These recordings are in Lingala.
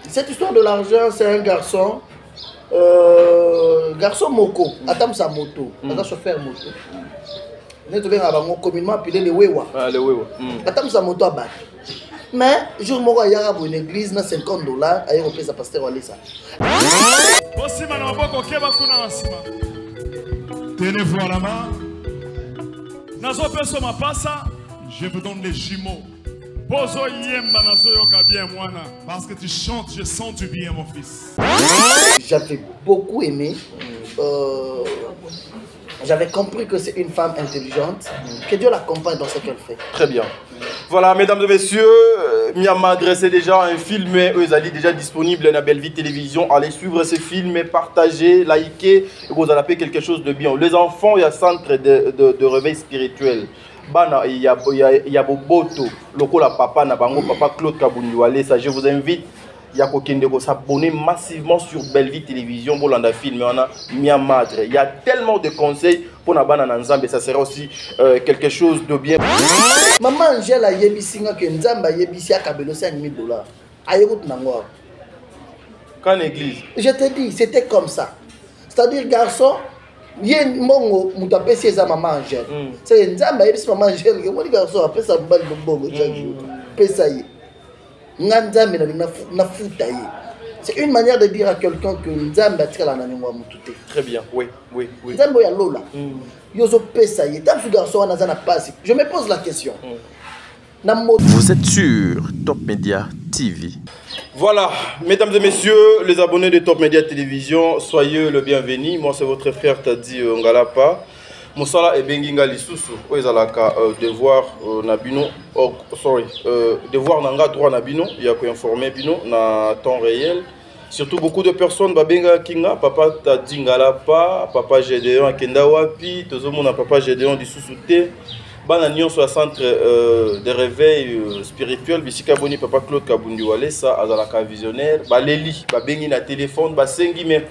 Cette histoire de l'argent, c'est un garçon. Garçon Moko, attends sa moto, attends chauffeur moto. Nous devons communément appeler le Wewa. Ah, le Wewa. Attends sa moto à battre. Mais, jour où il y a une église, na $50, il y a un pasteur à l'Issa. Tenez-vous à la main. Je vous donne les jumeaux. Parce que tu chantes, je sens du bien, mon fils. J'avais beaucoup aimé. J'avais compris que c'est une femme intelligente. Que Dieu l'accompagne dans ce qu'elle fait. Très bien. Voilà, mesdames et messieurs, Myanmar adressé déjà un film, eux allez déjà disponible dans Belle Vie Télévision. Allez suivre ce film, partager, liker, et vous allez appeler quelque chose de bien. Les enfants, il y a un centre de réveil spirituel. Bana, il y a Boboto, Lokola Papa, Nabango, Papa Claude Kabundiwale, ça je vous invite. Il y a Kokendeko s'abonner massivement sur Belle Vie Télévision pour l'anda film. On a Myanmar. Il y a tellement de conseils pour Nabana Nzambe. Ça sera aussi quelque chose de bien. Maman Angèle a yebisinga que Nzamba yebisi a kabelo $5,000. Aïrout Nangwa. Quand l'église. Je te dis, c'était comme ça. C'est-à-dire, garçon, il y a un mongo, moutapé c'est ça maman Angèle. C'est Nzamba yebisi maman Angèle. Moi, les garçons, après ça, balle de bobo chaque jour. Pesaye. C'est une manière de dire à quelqu'un que Nzamba tire la naningwa mutute. Très bien, oui. Nzamba ya lola. Yozo pesa ye. Tam su garçon na zana passe. Je me pose la question. Vous êtes sur Top Media TV. Voilà, mesdames et messieurs, les abonnés de Top Media Télévision, soyez le bienvenu. Moi, c'est votre frère Tadi Ngalapa. Moussala et Benginga Lisusu, Oezalaka, devoir Nabino, devoir Nanga droit Nabino, il y a qu'à informer Bino, na temps réel. Surtout beaucoup de personnes, Babenga Kinga, Papa Tadi Ngalapa, Papa Gédéon Kendawapi, Tozomona Papa Gédéon Lisusu T. Bananion sur le centre de réveil spirituel, Bissika Boni, Papa Claude Kabundiwale, ça, Azalaka visionnaire, Baléli, Babengi na téléphone, Basengi, mais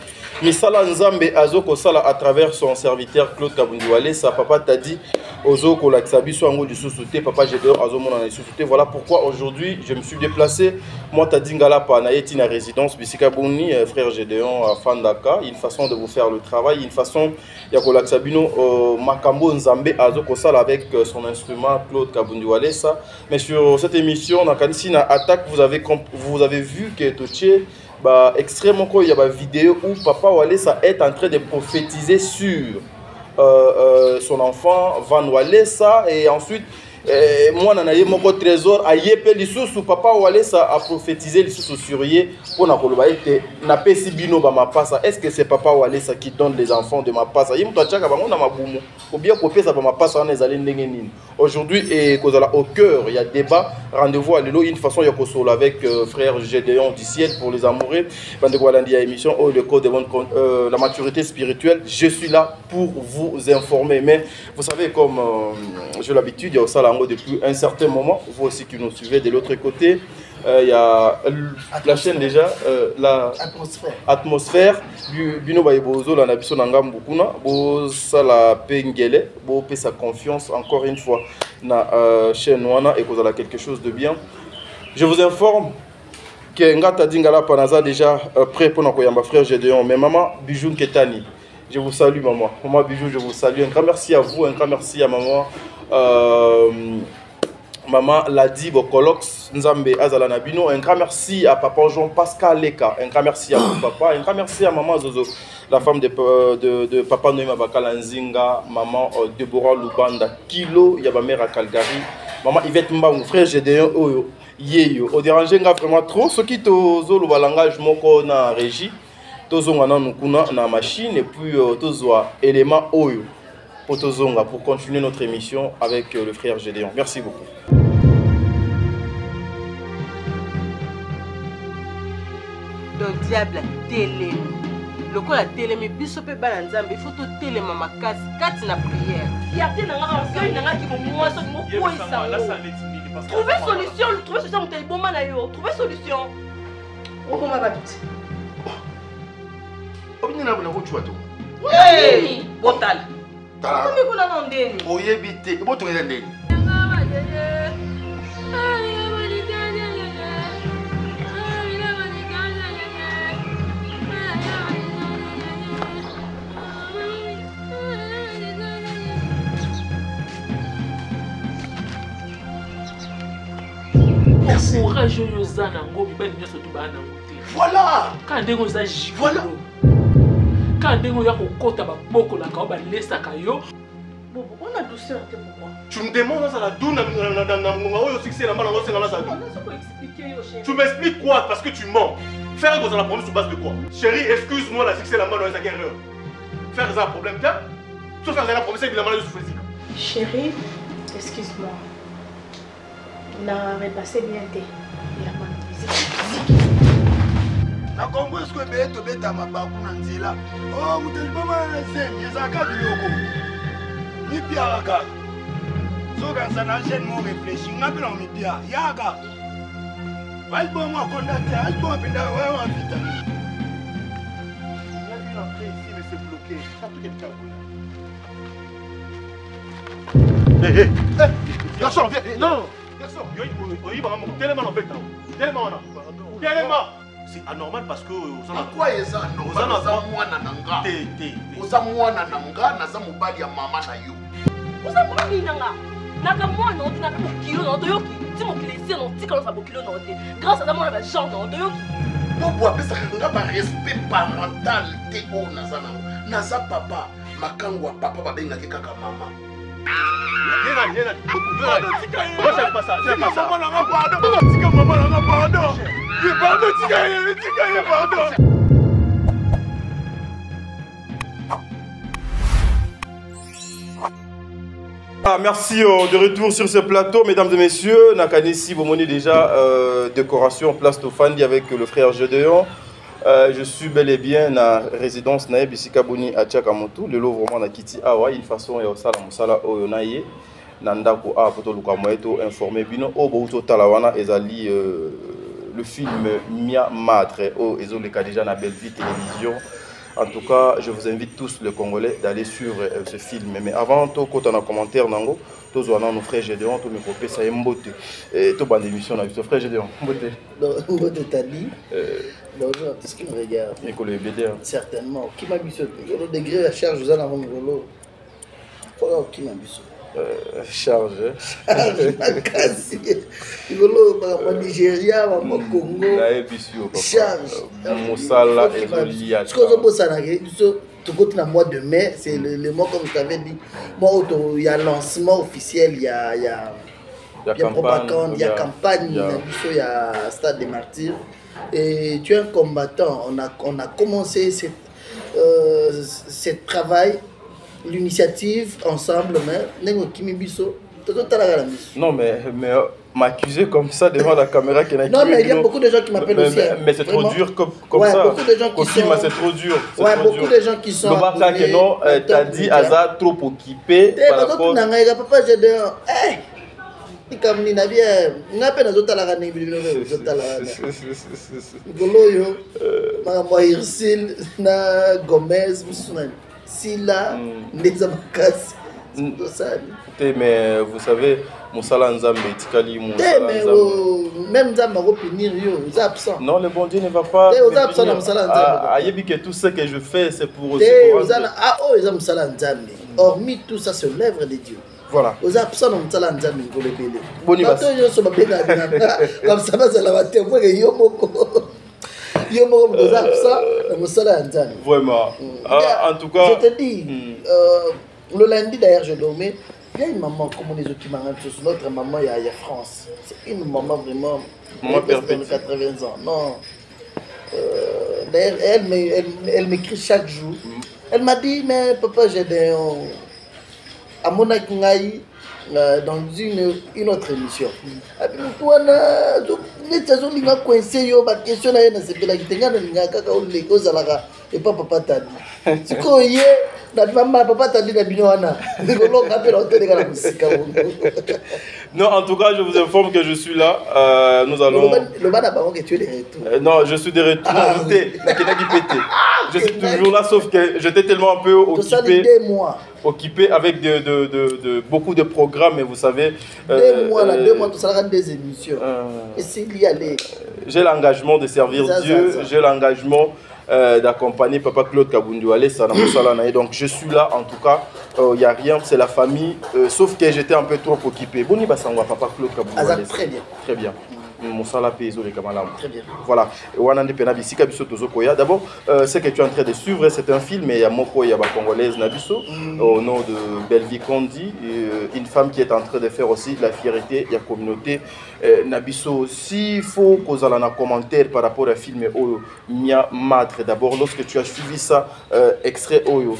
Sala Nzambe, Azoko Sala à travers son serviteur Claude Kabundiwale, ça, Papa t'a dit, Ozoko Laksabi, soit en haut du sous-souté, Papa Gédéon, Azomona na sous-souté. Voilà pourquoi aujourd'hui je me suis déplacé. Moi, t'as dit Ngalapa, Naïti, na résidence, Bissika Boni, frère Gédéon, à Fandaka, une façon de vous faire le travail, une façon, Yako Laksabino, Makambo Nzambe, Azoko Sala avec son instrument Claude Kabundiwale ça. Mais sur cette émission dans Kanisina Attaque, vous avez vu que Toché extrêmement quoi, il y a une vidéo où Papa Wale ça est en train de prophétiser sur son enfant Van Wale ça, et ensuite moi nanaye moko trésor ayepe lisusu Papa Wale ça a prophétisé lisusu sur ye pour na koloba ete na pesi bino ba mapasa. Est-ce que c'est Papa Wale ça qui donne les enfants de mapasa? Yimto tchaka bango na mabumu ou bien kopesa ba mapasa on ezali ndenge nini? Aujourd'hui et kozala au cœur, il y a débat, rendez-vous à Lelo, une façon ya kosolo avec frère Gédéon du ciel pour les amoureux. Bande ko lundi à émission le code de la maturité spirituelle. Je suis là pour vous informer, mais vous savez comme j'ai l'habitude, il y a aussi depuis un certain moment, vous aussi qui nous suivez de l'autre côté, il y a la chaîne déjà, la atmosphère, Bino Baïbozo, la Nabiso Nangam Bukuna, ça la Pengele, sa confiance encore une fois, na chaîne Wana et qu'on a quelque chose de bien. Je vous informe que Ngata Dingala Panaza déjà prêt pour notre frère Gédéon, mais maman Bijou Ketani. Je vous salue maman. Maman Bijou, je vous salue. Un grand merci à vous, un grand merci à maman. Maman Ladi Bokolox Nzambe Azala Nabino. Un grand merci à papa Jean-Pascal Leka. Un grand merci à vous papa. Un grand merci à maman Zozo, la femme de papa Noema Bakala Nzinga. Maman Deborah Lubanda Kilo Yabamère à Calgary. Maman Yvette Mba, mon frère Gédéon Oyo Yeyo. Au déranger vraiment trop. Ce qui tozo le langage moko na régie. Tozo ngana nukuna na machine et puis tozo élément Oyo. Pour continuer notre émission avec le frère Gédéon. Merci beaucoup. Le diable télé. Le quoi la télé mais biso pe balanzambe il faut to télé mama kasi kati na prière. Il y a télé nga orgueil nga ki mo moi so mo poisa. Trouver solution mon téléphone na yo. Trouver solution. O ko ma ba tout. Obini na bona ko chwa to. Hey, botal. Comment vous l'avez dit? Oui, évitez. Vous trouvez l'endé. courage oyo oza nango mibali nyonso tobaa nango te. Voilà. Kaka ndenge oza jikolo. Voilà. Kaka ndenge oya kokota babokolaka oyo balesaka yo. Bobo, on a douceur te pourquoi? Tu me demandes ça la doune au succès là-bas dans ça. Tu m'expliques quoi? Parce que tu mens. Faire dans la prendre sur base de quoi? Chérie, excuse-moi la succès là-bas dans sa guerre. Faire un problème, tiens. Tu faire la promesse évidemment de souffrir. Chérie, excuse-moi. Na repassé bien te. Ya musique. Na Congo est-ce que beto beta mabaku na nzela. Oh, muteli mama na semi, ezaka biloko. Mi piaka. Soka sana jeune mo réfléchir, ngapela mi pia. Yaka. Vai bon moi condamné, ai bon pinda ouais on vite. Il a vu l'entrée ici mais c'est bloqué. Ça tout quelqu'un. Garçon, viens. Non. Garçon, il va me tellement en fait. Tellement. C'est anormal parce que quoi est ça? Oza mwana nanga. Oza mwana nanga naza mobali ya mama na yo. Oza mwana nanga. Naka mwana on naka kilo na toyoki. Ti mo plaisir non ti ka kilo na te. Grâce à ça mwana ba genre na toyoki. Bobo apesa nga ba respect parental te o naza nango. Naza papa makango papa babengaki kaka mama. Ah, merci de retour sur ce plateau, mesdames et messieurs. Nakanisi, vous menez déjà décoration place Tofandi avec le frère Gédéon. Je suis bel et bien na résidence na Bisika Boni à Tchakamoto. Le lot vraiment na Kiti Awa, une façon et au sala musala o naie. Nandako a poto luka moeto informé bino o bouto talawana ezali le film Mia Matre o ezole ka déjà na Belle Vie télévision. En tout cas, je vous invite tous les Congolais d'aller sur ce film. Mais avant tout, quand on a un commentaire nango, tous on a nos frères Gédéon, tous mes copains ça mbote et tout bande émission avec nos frères Gédéon. Mbote. Mbote t'as dit. Bonjour, tout ce qui me regarde. Nicolas BD. Certainement. Qui m'a mis le degré à charge vous en avant Ngolo. Qui m'a mis charge. Ngolo par Nigeria, par Congo. Charge. Moussala et Zolia. Ce que je pense à la tout côté dans le mois de mai, c'est le mois comme je t'avais dit. Moi, il y a lancement officiel, il y a propagande, il y a campagne, il y a Stade des Martyrs. Et tu es un combattant. On a commencé ce travail, l'initiative ensemble, mais non, mais m'accuser comme ça devant la caméra qui n'a. Non, mais il y a beaucoup de gens qui m'appellent aussi. Mais c'est trop dur comme ouais, ça. Beaucoup de gens qui sont. C'est trop dur. Ouais, beaucoup de gens qui sont. Que non, t'as dit Aza trop occupé. Papa, j'ai dit. Comme ni na bien, n'a pas dans la rane Goloyo, ma Irsil, na Gomez, Sila, Nezabakas. Mais vous savez, Moussala Nzambe, Tikali, même Nzambe va punir, vous êtes absent. Non, le bon Dieu ne va pas. Vous êtes absent dans Moussala Nzambe. Que tout ce que je fais, c'est pour. Ah, oh, ils ont Moussala Nzambe. Hormis tout ça, c'est l'œuvre de Dieu. Voilà. Aux absents dans Moussala Nzambe, vous le belé. Comme ça, ça va te voir que Yomoko. Yomoko, vous absents dans Moussala Nzambe. Vraiment. En tout cas. Je te dis. Le lundi d'ailleurs je dormais, il y a une maman comme les autres qui m'ont tous, notre maman il y a France. C'est une maman vraiment maman de 80 ans. Non. D'ailleurs elle m'écrit chaque jour. Elle m'a dit mais papa j'ai des à mon Akungaï dans une autre émission. Et puis toi les saisons qui m'ont coincé yo ba question na yena c'est la kitenga na linga kaka o le ko zalaka et pas papa t'a dit. C'est quoi hier maman papa t'a dit la binoana. Non, en tout cas, je vous informe que je suis là. Nous allons. Le bas d'abord que tu es de retour. Non, je suis de retour. Je suis toujours là, sauf que j'étais tellement un peu occupé avec beaucoup de programmes, et vous savez. 2 mois, 2 mois, tout ça rend des émissions. Et s'il y allait. J'ai l'engagement de servir Dieu, j'ai l'engagement d'accompagner Papa Claude Kabundu Allez, donc je suis là, en tout cas, il n'y a rien, c'est la famille, sauf que j'étais un peu trop occupé. Boni Basangwa, Papa Claude Kabundu Allez. Très bien. Très bien. Moussala Pézo les Kamalam. Très bien. Voilà. Wanande Penabisika Biso Tozokoya. D'abord, ce que tu es en train de suivre, c'est un film, et il y a Moko Yaba Congolaise Nabiso, au nom de Belvi Kondi, une femme qui est en train de faire aussi la fierté de la communauté Nabiso. S'il faut qu'on ait un commentaire par rapport au film Oyo Mia Madre, d'abord, lorsque tu as suivi ça, extrait Oyo,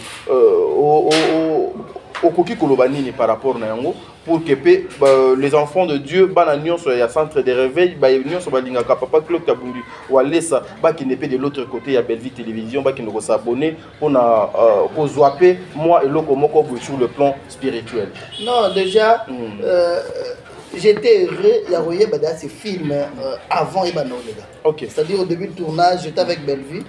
au Koki Kolobanini par rapport à Yango, pour que les enfants de Dieu, il y a centre de réveil, papa Claude Kabundu, ou Alessa, qui n'est pas de l'autre côté, il y a Belvi Télévision, qui nous s'abonner pour zoaper moi et Lokomoko sur le plan spirituel. Non, déjà, j'étais heureux, il y a ces films avant Ibano. Okay. C'est-à-dire au début du tournage, j'étais avec Belvi.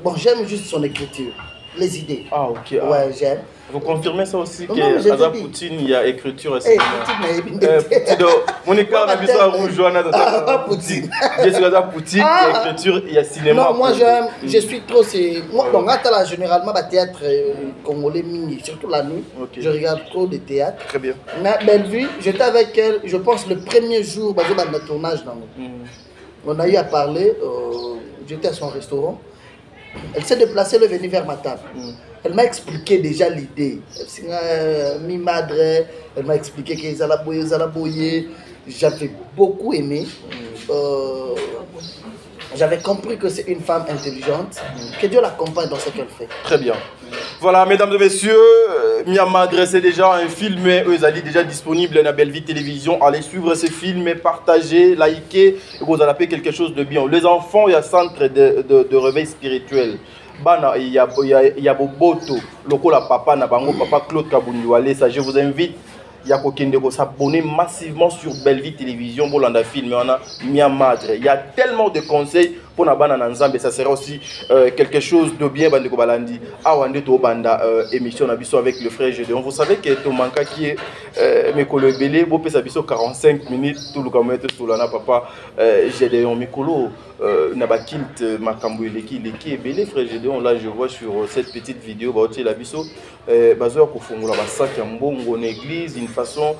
Bon, j'aime juste son écriture, les idées. Ah, ok. Ouais, j'aime. Vous confirmez ça aussi non, que Aza Poutine, il y a écriture aussi. Monica, on a vu ça rouge, Poutine. Je suis Aza Poutine, il y a écriture, il y a cinéma. Non, moi je suis trop. Moi, bon, là, généralement, le théâtre congolais mini, surtout la nuit, je regarde trop de théâtre. Très bien. Mais Bellevue, j'étais avec elle, je pense, le premier jour, dans le tournage. On a eu à parler, j'étais à son restaurant. Elle s'est déplacée, elle est venue vers ma table. Elle m'a expliqué déjà l'idée. Mi madre, elle m'a expliqué qu'ils allaient boyer. J'avais beaucoup aimé. J'avais compris que c'est une femme intelligente. Que Dieu l'accompagne dans ce qu'elle fait. Très bien. Voilà, mesdames et messieurs, Mia Madre, c'est déjà un film, ils allaient déjà disponible dans Belvi Télévision. Allez suivre ce film, partager, liker, et vous allez faire quelque chose de bien. Les enfants, il y a un centre de réveil spirituel. Il y a Boboto, Lokola Papa, Nabango, Papa Claude Kabundu, ça je vous invite. Il y a quelqu'un qui s'abonner massivement sur Belvi Télévision pour l'anda film. On a Mia Madre. Il y a tellement de conseils pour la bande en Zambie. Ça sera aussi quelque chose de bien. Bande Kobalandi. Awande to banda émission Nabiso avec le frère Gédéon. Vous savez que Tomanka qui est Mekolo Belé, Bopé Sabiso 45 minutes. Tout le camouette sous la papa Gédéon Mekolo. Nabakilt Makambu Leki Belé frère Gédéon. Là je vois sur cette petite vidéo. Baotier Labiso. Bazoa Kofungula Basak Yambongo en église. Une façon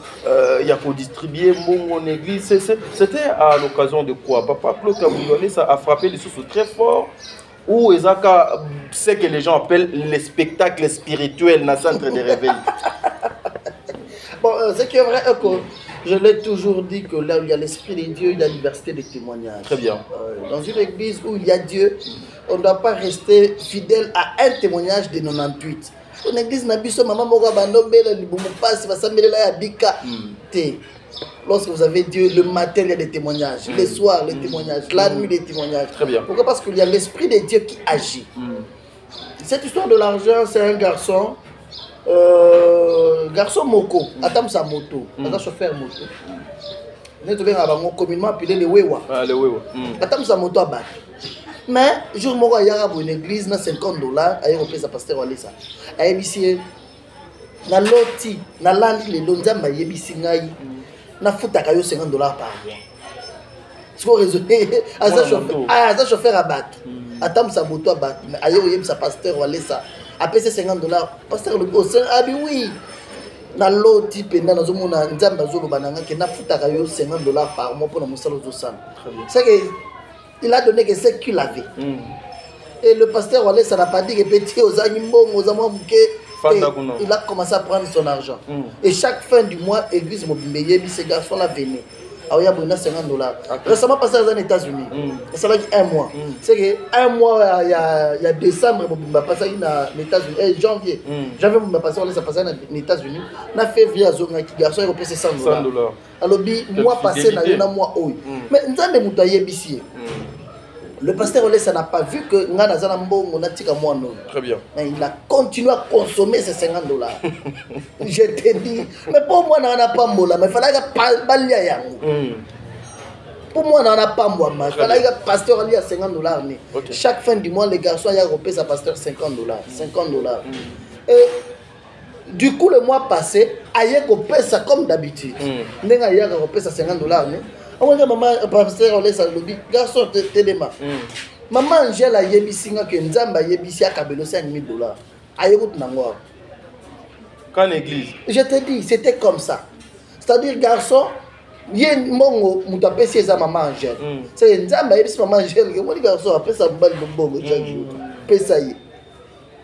il y a pour distribuer mon église. C'était à l'occasion de quoi? Papa Claude Kabundu, ça a frappé les sous très fort. Ou Ezaka, c'est que les gens appellent les spectacles spirituels dans le centre de réveil. Bon, ce qui est vrai, je l'ai toujours dit que là où il y a l'esprit de Dieu, il y a la diversité des témoignages. Très bien. Dans une église où il y a Dieu, on ne doit pas rester fidèle à un témoignage de 98. Une église Nabiso, maman Moga Banobela, Liboumoupas, Vasamela Yabika. Lorsque vous avez Dieu, le matin, il y a des témoignages. Les soirs, les témoignages. La nuit, les témoignages. Très bien. Pourquoi? Parce qu'il y a l'esprit de Dieu qui agit. Cette histoire de l'argent, c'est un garçon. Garçon Moko, Atam sa moto. Un chauffeur moto. Nous devons communément appeler le Wewa. Le Wewa. Atam sa moto à battre. Mais, jour où il y a une église, na $50, il y a un pasteur qui a ça. Il y a na loti, na landi, les lonzamba, il y a na futa kayo $50 par mois. Ce qu'on raisonne, à chauffeur à battre. Atam sa moto à battre. Mais il y a un pasteur qui a ça. Après ces $50, pasteur le go, ah oui. Na loti penda na zomona nzamba zolo bananga ke na futa kayo $50 par mois pour na musalo zosana. C'est que il a donné que c'est qu'il avait. Et le pasteur Wallet, ça n'a pas dit que petit aux animaux, aux amours, il a commencé à prendre son argent. Et chaque fin du mois, l'église Mobimbe, ces garçons-là venaient. Alors il y a $50. Récemment passé aux États-Unis. Ça va dire un mois. C'est qu'un mois, il y a décembre, Mobimba passé aux États-Unis. Janvier. Janvier, Mobimba passé aux États-Unis. Na février, les garçons ont payé $100. Alors, mois passé, il y a un mois. Mais nous avons des moutons ici. Le pasteur Olé, ça n'a pas vu que très bien. Mais il a continué à consommer ces $50. Je te dis, mais pour moi, on n'a pas mola, mais il fallait que pour moi, on n'a pas moi, il fallait que le pasteur Olé à $50. Chaque fin du mois, les garçons ont repayé sa pasteur $50. Et du coup, le mois passé, il a repayé ça comme d'habitude. Il a repayé ça $50. Maman, pasteur Olé, ça le dit, garçon, téléma. Maman Angela Yebisinga que Nzamba Yebisia Kabelo $5,000. Aïerout Nangwa. Quand l'église. Je te dis, c'était comme ça. C'est-à-dire, garçon, ye mongo mutu apesi eza mama Angèle c'est nzambe ayebisi mama Angèle ke moni garçon apesa mobali bongo chaque jour pesa ye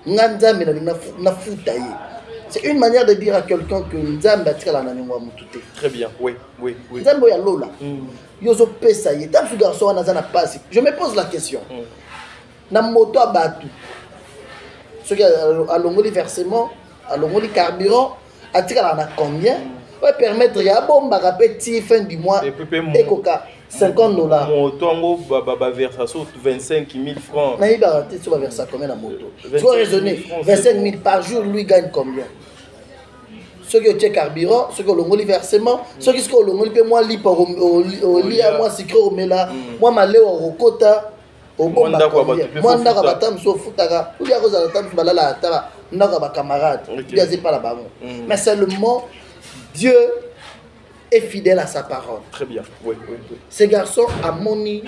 nga nzambe na futa ye. C'est une manière de dire à quelqu'un que nzambe atikala na nyongo mutu te. Très bien, oui. Nzambe ya lola yozo pesa ye tant que garçon wana za na passe. Je me pose la question na moto abatu ce qui a longoli versement a longoli carburant atikala na combien va permettre ya bomba petit fin du mois et coca $50. Moto baba versa 25 000 francs. Na iba raté tu vas verser combien la moto? Tu dois raisonner 25 000 par jour, lui gagne combien? Ceux qui ont carburant, ceux qui ont le versement, ceux qui ont le moi li pour au lit à moi secret au mela, moi malé au rokota au bon moi ndaka batam so futaka ou bien cause la tam balala taba ndaka ba camarade, il y a pas là-bas. Mais seulement Dieu est fidèle à sa parole. Très bien. Oui. Ce garçon a moni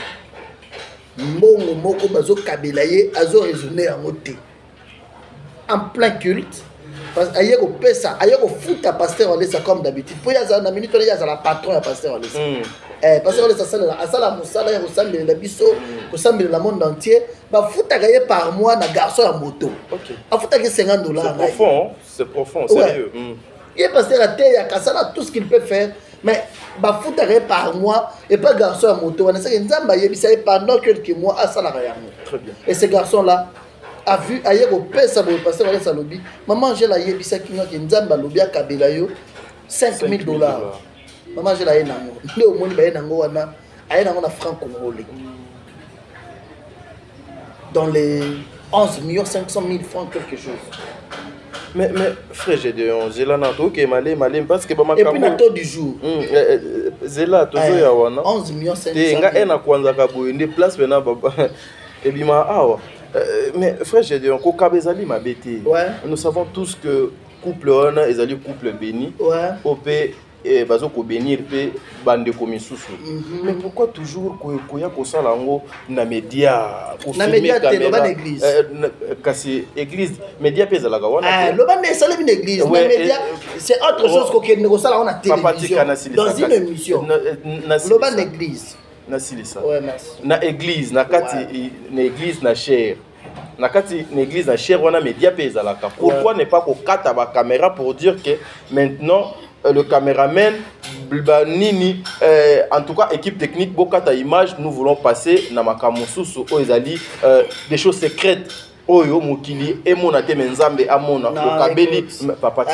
mbongo moko bazo kabelaye azo raisonner en moté. En plein culte parce aye ko pesa, aye ko futa pasteur Olesa comme d'habitude. Pour ya za na minute ya za la patron ya pasteur Olesa. Pasteur Olesa sala musala ya ressemble la biso, ressemble le monde entier, ba futa gaye par mois na garçon ya moto. OK. A futa que $50. C'est profond, sérieux. Il est pasteur à terre, il a cassé tout ce qu'il peut faire. Mais bah foutre par mois et pas garçon à moto. On a ça nzamba yebisa pendant quelques mois à ça la Très bien. Et ce garçon là a vu ailleurs au pesa pour passer dans sa lobby. Maman j'ai la yebisa qui nzamba lobby à kabela yo $5,000. Maman j'ai la yenango. Le au monde ba yenango wana ayenango na franc congolais. Dans les 11 500 000 francs quelque chose. Mais frère, j'ai dit, Zéla n'a tout qui est malé, parce que et puis le taux du jour. Zéla, toujours y a 11 500 000. Et on a quoi une place maintenant, et bien mais frère, j'ai dit, on kabezali ma bêtise. Nous savons tous que couple on a, ils allaient couple béni. Au pays et bazo ko bénir pe bande ko misusu. Mais pourquoi toujours koya ko sala ngo na média ko filmer caméra église kasi église média pe zalaka wana le bande sala une église na média c'est autre chose que ne ko sala on a télévision dans une émission le bande église na silisa merci na église na kati na église na chair na kati na église na chair wana média pe zalaka. Pourquoi ne pas ko kata ba caméra pour dire que maintenant le caméraman, Nini, en tout cas équipe technique, Bokata Image, nous voulons passer na makamususu oizali des choses secrètes. Oyo mukili et mon ate menzambe amona okabeli papa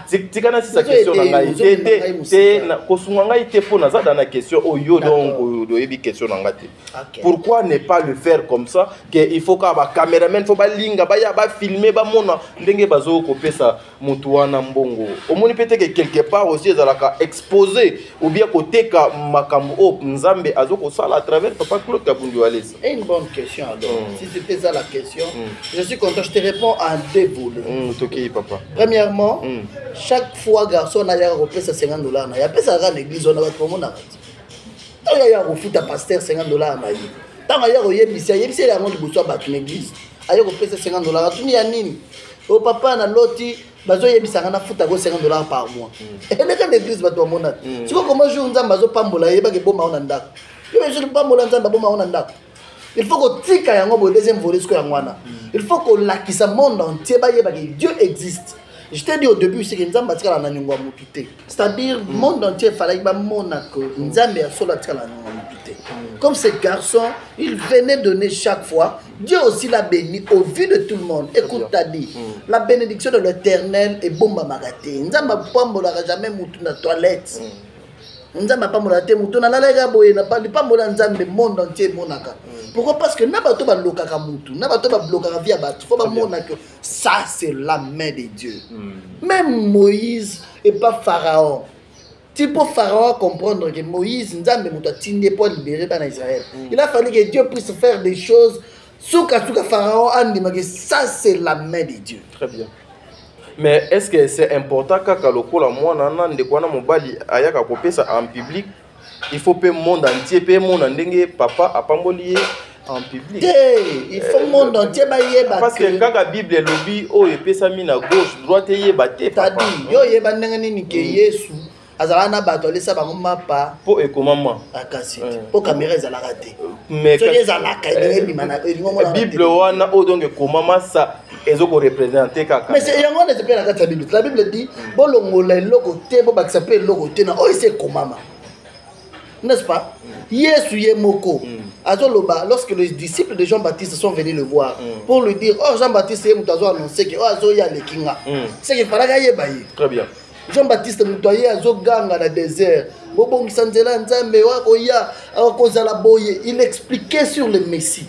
tika na sa question na ngai te na kosunga ngai te pona za na question oyo donc doyebi question na ngate. Pourquoi ne pas le faire comme ça que il faut ka ba cameraman faut ba linga ba ya ba filmer ba mona ndenge bazo ko pesa mutu wana mbongo omoni peut-être quelque part aussi ezalaka exposé ou bien koteka makambo o nzambe azoko sala à travers papa Claude Kabundu Alesa. Une bonne question alors si c'était ça la question. Je suis content, je te réponds en deux volets. Ok, papa. Premièrement, chaque fois garçon a repris $50, il y a pas à l'église, on a pas tout le monde. Tant qu'il y a refoutu à pasteur $50, tant qu'il y a refoutu à l'église, il y a repris $50. Tout le monde au papa na loti bazo yebisanga na futa go $50 par mois. Et les l'église bato mona. Tu vois comment jour nzamba bazo pambola yeba ke boma ona ndako. Je ne pambola nzamba boma ona ndako. Il faut que tika yango bo deuxième volet ko yangwana. Il faut que lakisa monde entier ba yeba que Dieu existe. Je t'ai dit au début c'est que nzamba tika na nyongwa mutute. C'est-à-dire monde entier fallait ba mona que nzamba ya sola tika na nyongwa mutute. Comme ce garçon, il venait donner chaque fois. Dieu aussi l'a béni au vu de tout le monde. Écoute, t'as dit, la bénédiction de l'Éternel est bomba magaté. Nzamba pambola jamais moutou na toilette. Nzamba pambola te moutou na lalega boye na pas mola nzambe monde entier monaka. Pourquoi? Parce que nabato ba lokaka moutou, nabato ba blokaka via batu. Faut ba monaka ça c'est la main de Dieu. Même Moïse et pas Pharaon. Tu peux Pharaon comprendre que Moïse nzambe moutou tindi pour libérer ban Israël. Il a fallu que Dieu puisse faire des choses. Souka Pharaon andimaki, ça c'est la main de Dieu. Très bien. Mais est-ce que c'est important que lokola mwana nande kwana mobali ayaka kopesa en public? Il faut payer monde entier, payer monde ndenge papa apamboli en public. Il faut monde entier ba yeba. Parce que quand la Bible lobby o epesa mi na gauche, droite yeba te papa. Tadi yo yeba ndenge nini ke Yesu azalana bato alesa bango mapa po ekomama akasi po caméra ezalaka te mais soki ezalaka ebimana bible wana oyo donc ekomama sa ezoko représenter kaka mais c'est yango on est la kati ya bible la bible dit bolongola eloko te bo bakisa pe eloko te na oyo c'est komama n'est-ce pas Yesu yemoko azoloba lorsque les disciples de Jean-Baptiste sont venus le voir pour lui dire oh Jean-Baptiste yemuto a annoncé que oh azoya lekinga c'est qu'il fallait gayer baye très bien Jean-Baptiste mutoye azoganga na désert bobongisa nzela nzambe wakoya akozala boye il expliquait sur le Messie.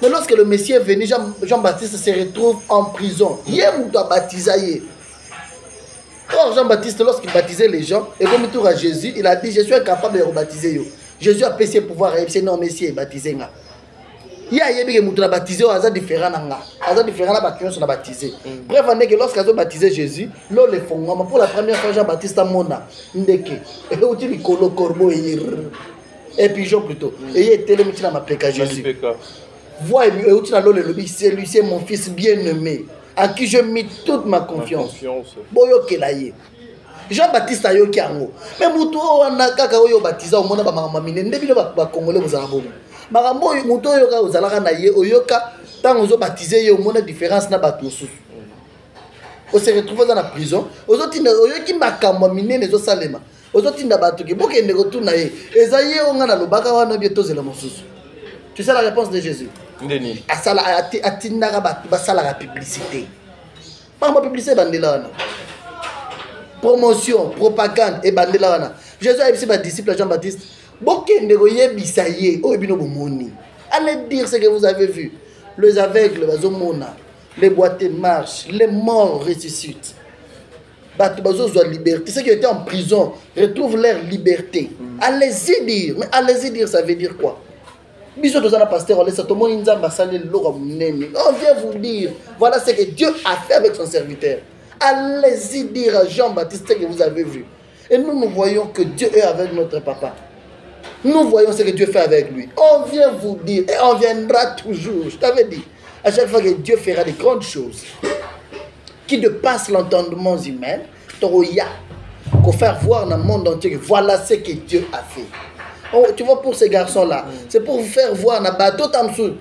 Mais lorsque le Messie est venu, Jean-Baptiste se retrouve en prison. Yemuto a baptisé. Or Jean-Baptiste, lorsqu'il baptisait les gens, et comme il tourne à Jésus, il a dit je suis incapable de rebaptiser. Jésus a passé pouvoir et c'est non Messie est baptisé. Il y a des gens qui ont baptisé, ils sont différents. Ils sont différents qui sont baptisés. Bref, on est que lorsqu'ils ont baptisé Jésus, là les font. Pour la première fois, Jean-Baptiste a mona. Ndeke. Et où tu dis colo corbeau et pigeon plutôt. Et il était le métier dans ma péka Jésus. Vois, c'est lui, c'est mon fils bien-aimé, à qui je mets toute ma confiance. Boyo Kelaye. Jean-Baptiste a yoki ango. Mais muto wana kaka oyo baptisa au mona ba mama mine ndebile ba congolais vous arabo. Marambo muto yoka ozalaka na ye oyoka tant ozo baptiser yo mona différence na ba tosu. On se retrouve dans la prison, ozotinda oyoki makambo mine nezo salema. Ozotinda bato ke bokende retourna ye. Ezaye onga na lobaka wana bieto zela mosusu. Tu sais la réponse de Jésus? Ndeni. Atinaka bato basala la publicité. Par ma publicité bandela wana. Promotion, propagande et bandela wana. Jésus a dit à ses disciples Jean-Baptiste, bokende koyebisa ye o ebino bomoni. Allez dire ce que vous avez vu. Les aveugles bazomona, les boiteux marchent, les morts ressuscitent. Bato bazozo liberté, ceux qui étaient en prison retrouvent leur liberté. Allez-y dire, mais allez-y dire ça veut dire quoi? On vient vous dire, voilà ce que Dieu a fait avec son serviteur. Allez-y dire à Jean-Baptiste ce que vous avez vu. Et nous voyons que Dieu est avec notre papa. Nous voyons ce que Dieu fait avec lui. On vient vous dire, et on viendra toujours. Je t'avais dit, à chaque fois que Dieu fera des grandes choses qui dépassent l'entendement humain, pour faire voir dans le monde entier que voilà ce que Dieu a fait. Oh, tu vois, pour ces garçons-là, c'est pour vous faire voir na bateau tamsou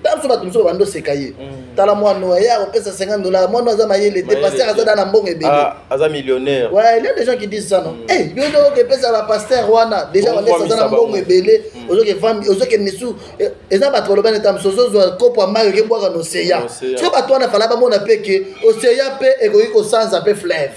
bando sekaye. Tala moi noya, on paie $50. Moi nous avons les pasteur azada na mbongo ebele. Aza millionnaire. Ouais, il y a des gens qui disent ça non. Eh, yo no que pesa la pasteur wana, déjà on laisse ça na mbongo ebele, ozo que femme, ozo que nesu, eza bato loba na tamsou zo kopo mayo ke boire no seya. Tu bato wana fala ba mona pe ke oseya pe egoiko sans ape fleuve.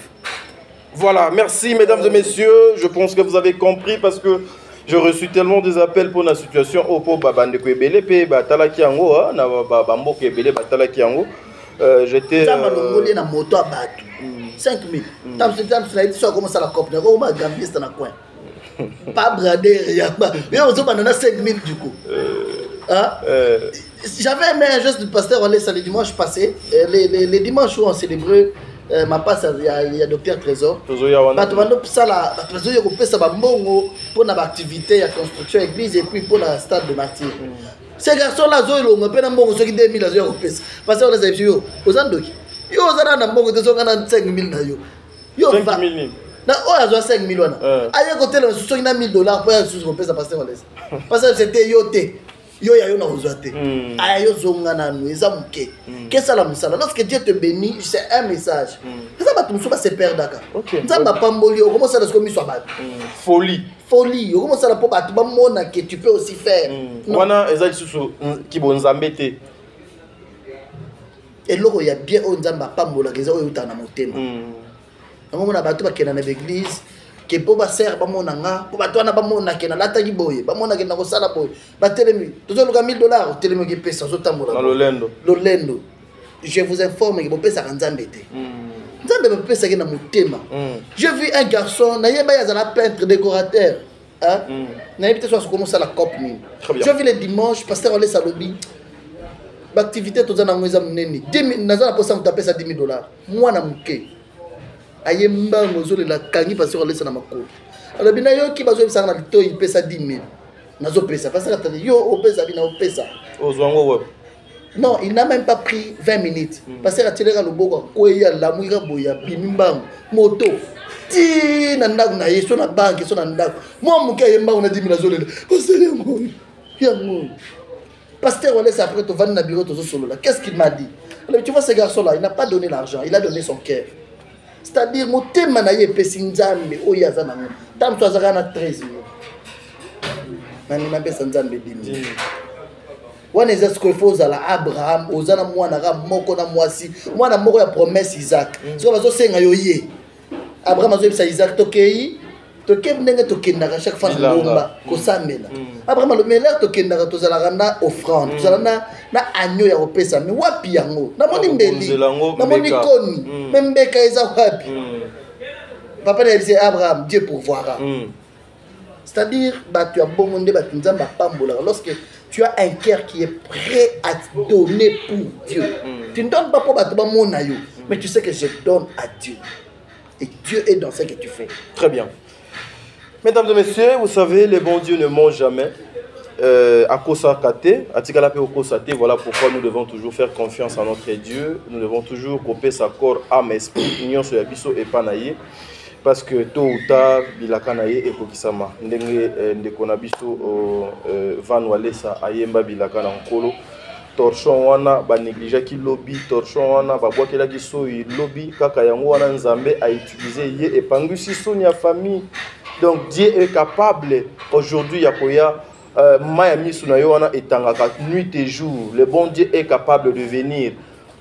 Voilà, merci mesdames et messieurs, je pense que vous avez compris parce que j'ai reçu tellement des appels pour la situation au pour babande ko ebele pe batala kiango na bambo ko ebele batala kiango j'étais ça m'a demandé na moto à battre 5000 tam ça dit ça comment ça la cop na ko ma gambiste na coin pas brader rien mais on se banana 5000 du coup j'avais aimé un geste du pasteur on laisse le dimanche passé les dimanches où on célébrait ma passe il y a docteur Trésor bato bando sala bato yo ko pesa ba mbongo pour na activité ya construction église et puis pour la stade de martyr ces garçons là zo lo ngapena mbongo soki 2000 zo ko pesa parce que on les a vu yo ozandoki yo ozana na mbongo te soka na 5000 na yo 5000 na oya zo 5000 wana aye ko tele soki na $1000 pour ya sous ko pesa parce que on laisse parce que c'était yo te yo ya yo na ozate aya yo zonga na nous eza muke qu'est-ce la musala lorsque Dieu te bénit c'est un message ça va tout ça se perdre d'accord ça va pas mourir comment ça comme soit bad folie comment ça pour battre ba mona que tu peux aussi faire wana eza lisusu ki bonzambete et loko ya bien o nzamba pambola keza o utana motema ngo mona bato bakena na l'église que pour baser bamonanga pour batwana bamona ke na lata kiboye bamona ke na ko sala boye batelemi tozo luka $1000 telemi ki pesa zo tambola lolendo je vous informe que bo pesa kanzambe te nzambe bo pesa ke na motema j'ai vu un garçon na yeba ya zala peintre décorateur hein na yeba so comment ça la cop ni j'ai vu le dimanche pasteur Olé Salobi l'activité toza na ngweza munene 10000 nazala posa mutapesa $10,000 mwana muke ayemba ngozole la kangi parce qu'on laisse na makolo alors bina yo ki bazo bisanga na lito il pesa 10,000 nazo pesa parce que attendez yo o pesa bina o pesa ozwango web non il n'a même pas pris 20 minutes parce que atileka loboko ko ya la muika boya bimimbango moto ti na ndako na ye so na banque so na ndako moi moke yemba on a 10 000 azolela osele yango pasteur Wallace après tu vas na bureau to solo là qu'est-ce qu'il m'a dit alors tu vois ce garçon là il n'a pas donné l'argent il a donné son cœur c'est-à-dire motema na ye pesi nzambe oyo aza nango tam to azaka na 13 millions nani na pesa nzambe 10 millions wana eza ce qu'il faut à Abraham ozana mwana ka moko na mwasi mwana moko ya promesse Isaac so bazo senga yo ye Abraham azo bisa Isaac tokei ndenge tokendaka chaque fois ngomba kosamela Abraham le meilleur tokendaka tozalaka na offrande tozala na agneau ya kopesa mais wapi yango namoni mbeli namoni koni membeka eza wapi papa na dit Abraham Dieu pourvoira c'est-à-dire tu as bon monde tu nzamba pambola lorsque tu as un cœur qui est prêt à te donner pour Dieu. Tu ne donnes pas pour battre mon aïeux, mais tu sais que je donne à Dieu. Et Dieu est dans ce que tu fais. Très bien. Mesdames et messieurs, vous savez, les bons dieux ne mentent jamais. À Kosakate, à Tikalapé au Kosate, voilà pourquoi nous devons toujours faire confiance à notre Dieu. Nous devons toujours couper sa corps, âme, esprit, union sur Yabiso et Panaye. Parce que tôt ou tard, Bilakanaye et Kokisama. Ndekona biso Van Walesa Ayemba Bilakana Nkolo. Torchon wana ba négligé ki lobby, torchon wana ba bois kela ki soyi lobby kaka yango wana nzambe a utilisé ye epangusi sonia famille. Donc Dieu est capable aujourd'hui ya koya maya misu na yo wana etangaka nuit et jour. Le bon Dieu est capable de venir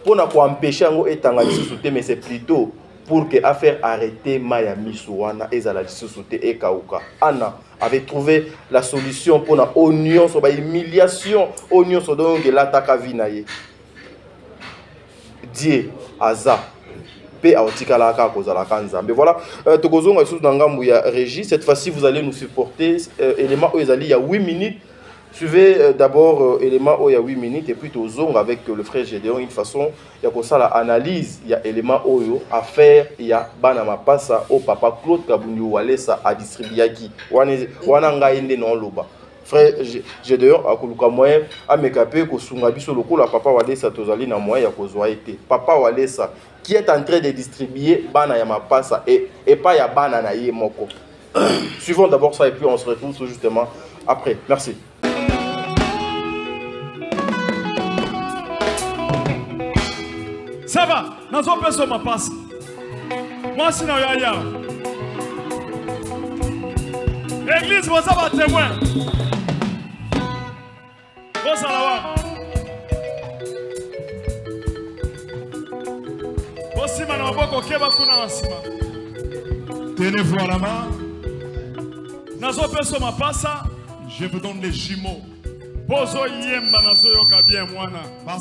pour na ko empêcher yango etanga lisusu te, mais c'est plutôt pour que affaire arrêter Maya Misuana et la société et Kauka. Anna avait trouvé la solution pour la oignon sur humiliation, oignon sur donc l'attaque à Vinaye. Dieu Aza P a otikalaka kozalaka nzambe. Voilà, tokozonga sous nangambu ya régie. Cette fois-ci vous allez nous supporter élément Oezali il y a 8 minutes. Suivez d'abord élément où il y a 8 minutes et puis tozong avec le frère Gédéon une façon il y a comme ça l'analyse il y a élément oyo à faire il y a banama passa au papa Claude Kabundu Walesa à distribuer qui wana ngainde non loba frère Gédéon akuluka moyen a mekape ko sunga biso lokola papa Walesa tozali na moyen ya kozwa été papa Walesa qui est en train de distribuer bana ya mapassa et pas ya bana na ye moko. Suivons d'abord ça et puis on se retrouve justement après. Merci. Ça va, nous avons besoin de ma passe. Moi, si nous avons l'église, vous avez un témoin. Vous allez aussi, nous avons tenez-vous à la main. Nous avons besoin de ma passe. Je vous donne les jumeaux. Parce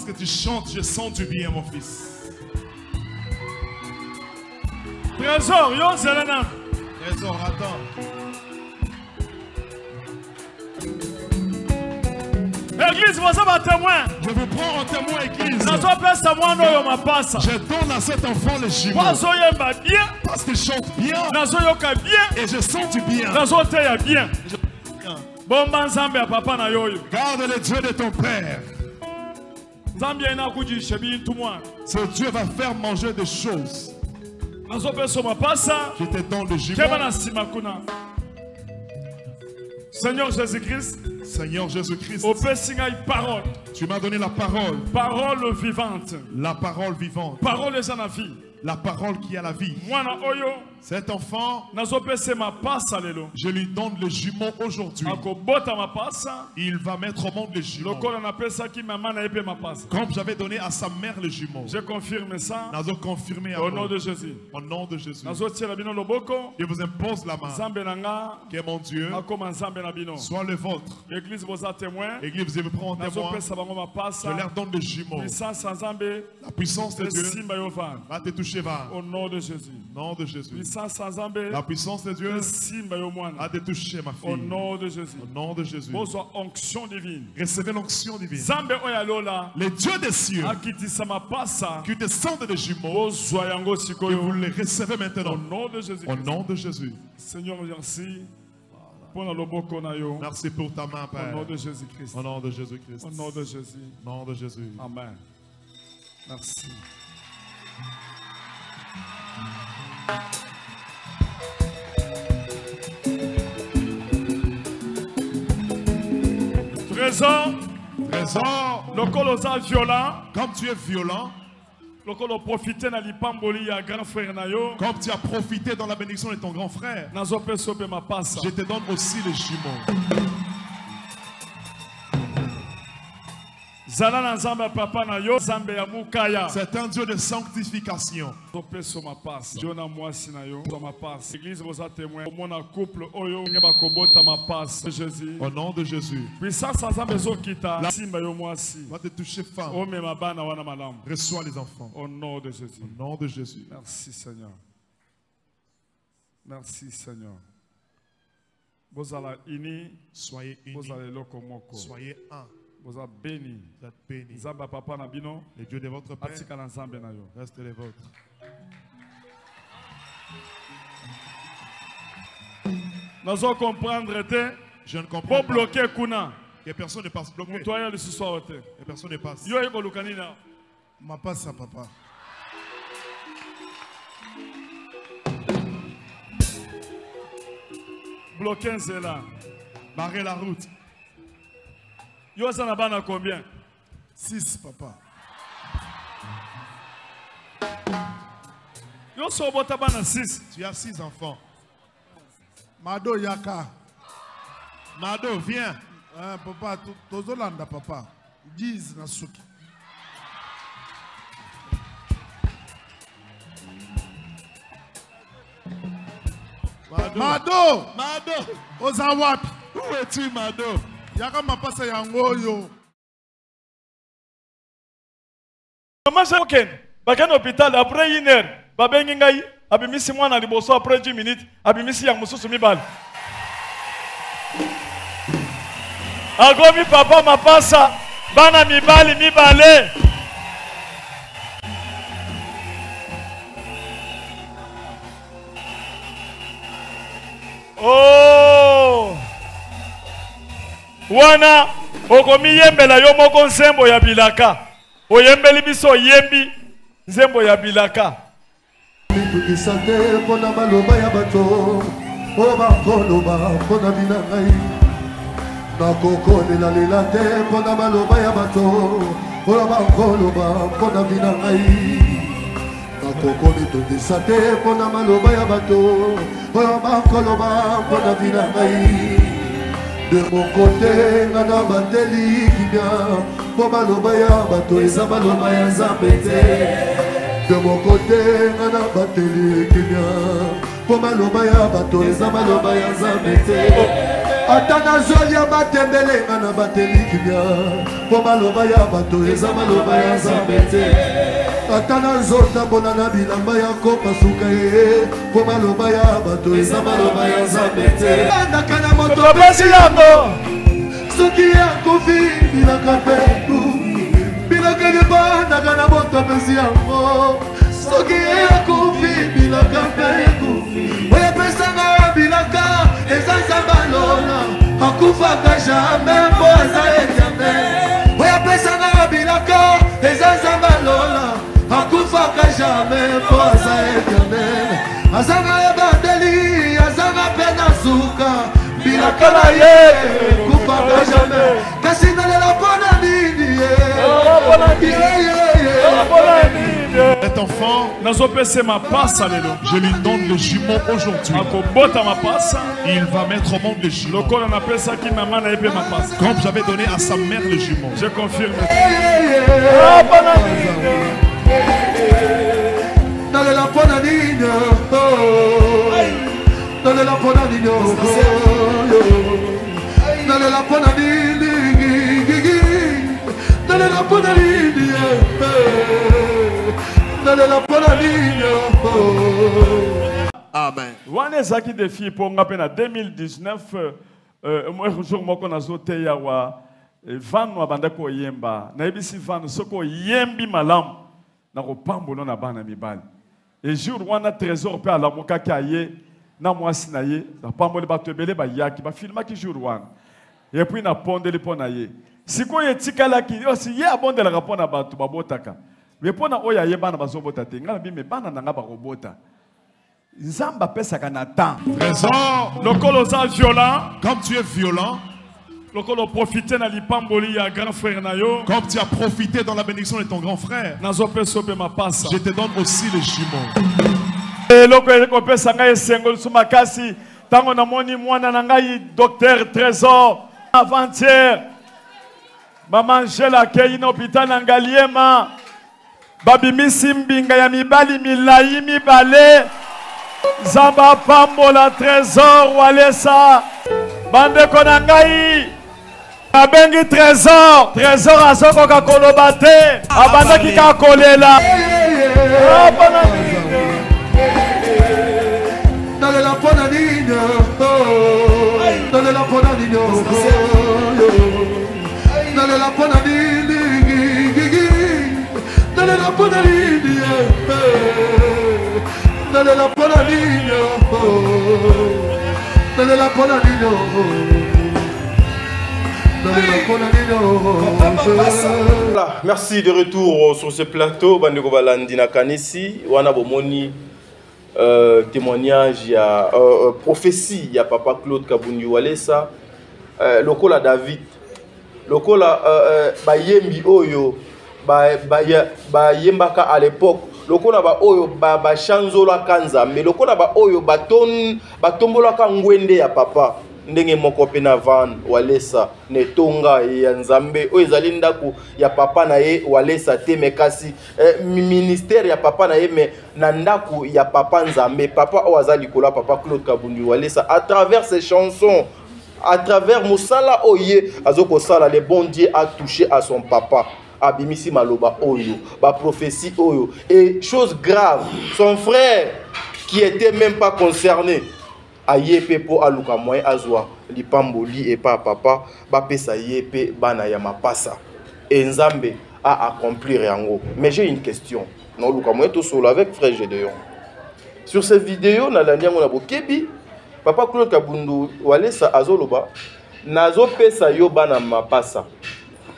que tu chantes, je sens du bien, mon fils. Trésor, yo Zelena. Trésor, attends. Église, vous avez un témoin. Je vous prends en témoin, église. Je donne à cet enfant les jumeaux. Parce qu'il chante bien. Et je sens du bien. Garde le Dieu de ton père. Ce Dieu va faire manger des choses. Je te donne le jumeau. Seigneur Jésus-Christ. Seigneur Jésus-Christ. Parole. Tu m'as donné la parole. Parole vivante. La parole vivante. Parole de la vie. La parole qui a la vie. Cet enfant, je lui donne le jumeau aujourd'hui. Il va mettre au monde le jumeau. Comme j'avais donné à sa mère le jumeau. Je confirme ça. Confirmé au nom de Jésus. Au nom de Jésus. Je vous impose la main. Que mon Dieu soit le vôtre. L'église vous a témoin. L'église vous prend en témoin. Je leur donne le jumeau. La puissance de Dieu va te toucher. Au nom de Jésus. Nom de Jésus. La puissance de Dieu a te toucher, ma fille. Au nom de Jésus. Au nom de Jésus. Onction divine. Recevez l'onction divine. Les dieux des cieux qui descendent des jumeaux, que vous les recevez maintenant. Au nom de Jésus. Au nom de Jésus. Seigneur, merci. Merci pour ta main, Père. Au nom de Jésus-Christ. Au nom de Jésus-Christ. Au nom de Jésus. Au nom de Jésus. Amen. Merci. Trésor. Le colosa violent. Comme tu es violent. Le colo profité na lipamboli ya grand frère nayo. Comme tu as profité dans la bénédiction de ton grand frère. Nazope sope ma passe. Je te donne aussi les jumeaux. C'est un Dieu de sanctification. Au nom de Jésus. Va te toucher femme. Reçois les enfants. Au nom de Jésus. Au nom de Jésus. Merci Seigneur. Merci Seigneur. Soyez unis. Soyez un. Vous êtes bénis. Zamba papa na bino. Le Dieu de votre père. Reste les vôtres. Nous allons comprendre. Je ne comprends pas. Pour bloquer kuna. Que personne ne passe bloqué. Que personne ne passe. Yo eko lukanina. Ma passe à papa. Bloquez cela. Barrez la route. Yo ça n'a pas combien? 6 papa. Yo so bota bana 6. Tu as 6 enfants. Mado Yaka. Mado viens. Papa tozolanda papa. 10 na suki. Mado. Ozawapi. Où es-tu Mado? Yaka mapasa yango yo. Maman Jean-Ken, bakan hôpital après 1 heure, babengi ngai, abimisi mwana liboso après 10 minutes, abimisi yang mususu mibal. Agomi papa mapasa, bana mibali mibale. Oh! Wana okomi yembela yo moko nzembo ya bilaka. Oyembeli biso yembi nzembo ya bilaka. Tukisate pona maloba ya bato. Oba koloba pona binangai. Nakokolela lela te pona maloba ya bato. Oba koloba pona binangai. Nakokoli tukisate pona maloba ya bato. Oba koloba pona binangai. De mon côté, nana bateli kibia, po maloba ya bato eza maloba ya Nzambe. De mon côté, nana bateli kibia, po maloba ya bato eza maloba ya Nzambe. Atana zolia batembele nana bateli kibia, po maloba ya bato eza maloba ya Nzambe. Atana zota bona na bilamba ya kopasuka ye, po maloba ya bato eza maloba ya Nzambe. Nakana moto basi yango soki ya kofi bilaka petu bilaka de bana kana moto basi yango soki ya kofi bilaka petu oya pesanga bilaka eza Nzambalola akufaka jamais po aza éternel. Oya pesanga bilaka eza Nzambalola akufaka jamais po aza éternel. Azanga ebandeli azanga pena suka bilaka na ye kufaka jamais. Kasi nalela pona nini ye Cet enfant, je lui donne le jumeau aujourd'hui. Il va mettre au monde le jumeau. Comme j'avais donné à sa mère le jumeau. Je confirme. Amen. Wane zaki défi pour nga pena 2019 moi jour moko nazote ya wa van wa banda ko yemba na ebisi van soko yembi malam na ko pambono na bana mibali et jour wana trésor pe ala moka kaye na mwasi na ye na pambole batebele ba yaki ba filma ki jour wana et puis na pondeli pona ye siko yetikala ki osi ye abondela rapona batu babotaka mais pona oya ye bana bazobota te ngala bi me bana nanga ba robota Nzamba pesaka na temps. Trésor, le colossal violent. Comme tu es violent, Lokolo profiter na lipamboli ya grand frère nayo. Comme tu as profité dans la bénédiction de ton grand frère, Nazope sope ma passa. je te donne aussi les jumeaux. Et loko ekope sanga esengo sumakasi. Tango na moni mwana na ngai docteur Trésor avant-hier. Maman Angela kei na hôpital na Ngaliema. Babimisi mbinga ya mibali milai mibale. Zamba pambola Trésor walesa. Bande konangai. Abengi Trésor. Trésor azoko kakoloba te. Abandaki kakolela. Dans la ponanine, dans la ponanine, dans la ponanine, dans la ponanine, dans la ponanine, dans la ponanine. Voilà, merci de retour sur ce plateau. Bandeko Balandina Kanisi, wana bomoni témoignage, il y a prophétie, il y a Papa Claude Kabundu Walesa, lokola David, lokola Bayembi Oyo, Bayembaka à l'époque, lokola ba Oyo ba Chanzola Kanza, mais lokola ba Oyo batombola Kangwende ya Papa. Ndenge moko pena van Walesa netonga ya Nzambe o ezali ndako ya papa na ye Walesa te mekasi ministère ya papa na ye me na ndako ya papa Nzambe papa o azali kola Papa Claude Kabundu Walesa à travers ses chansons, à travers Moussala Oye azoko sala le bon Dieu a touché à son papa abimisi maloba oyo ba prophétie oyo et chose grave son frère qui était même pas concerné ayepe po aluka moyen azwa lipamboli et pas papa ba pesa yepe bana ya mapasa et Nzambe a accomplir yango. Mais j'ai une question non luka moyen to solo avec frère Gédéon sur cette vidéo na landiango na bokebi Papa Claude Kabundu Walesa azoloba nazo pesa yo bana mapasa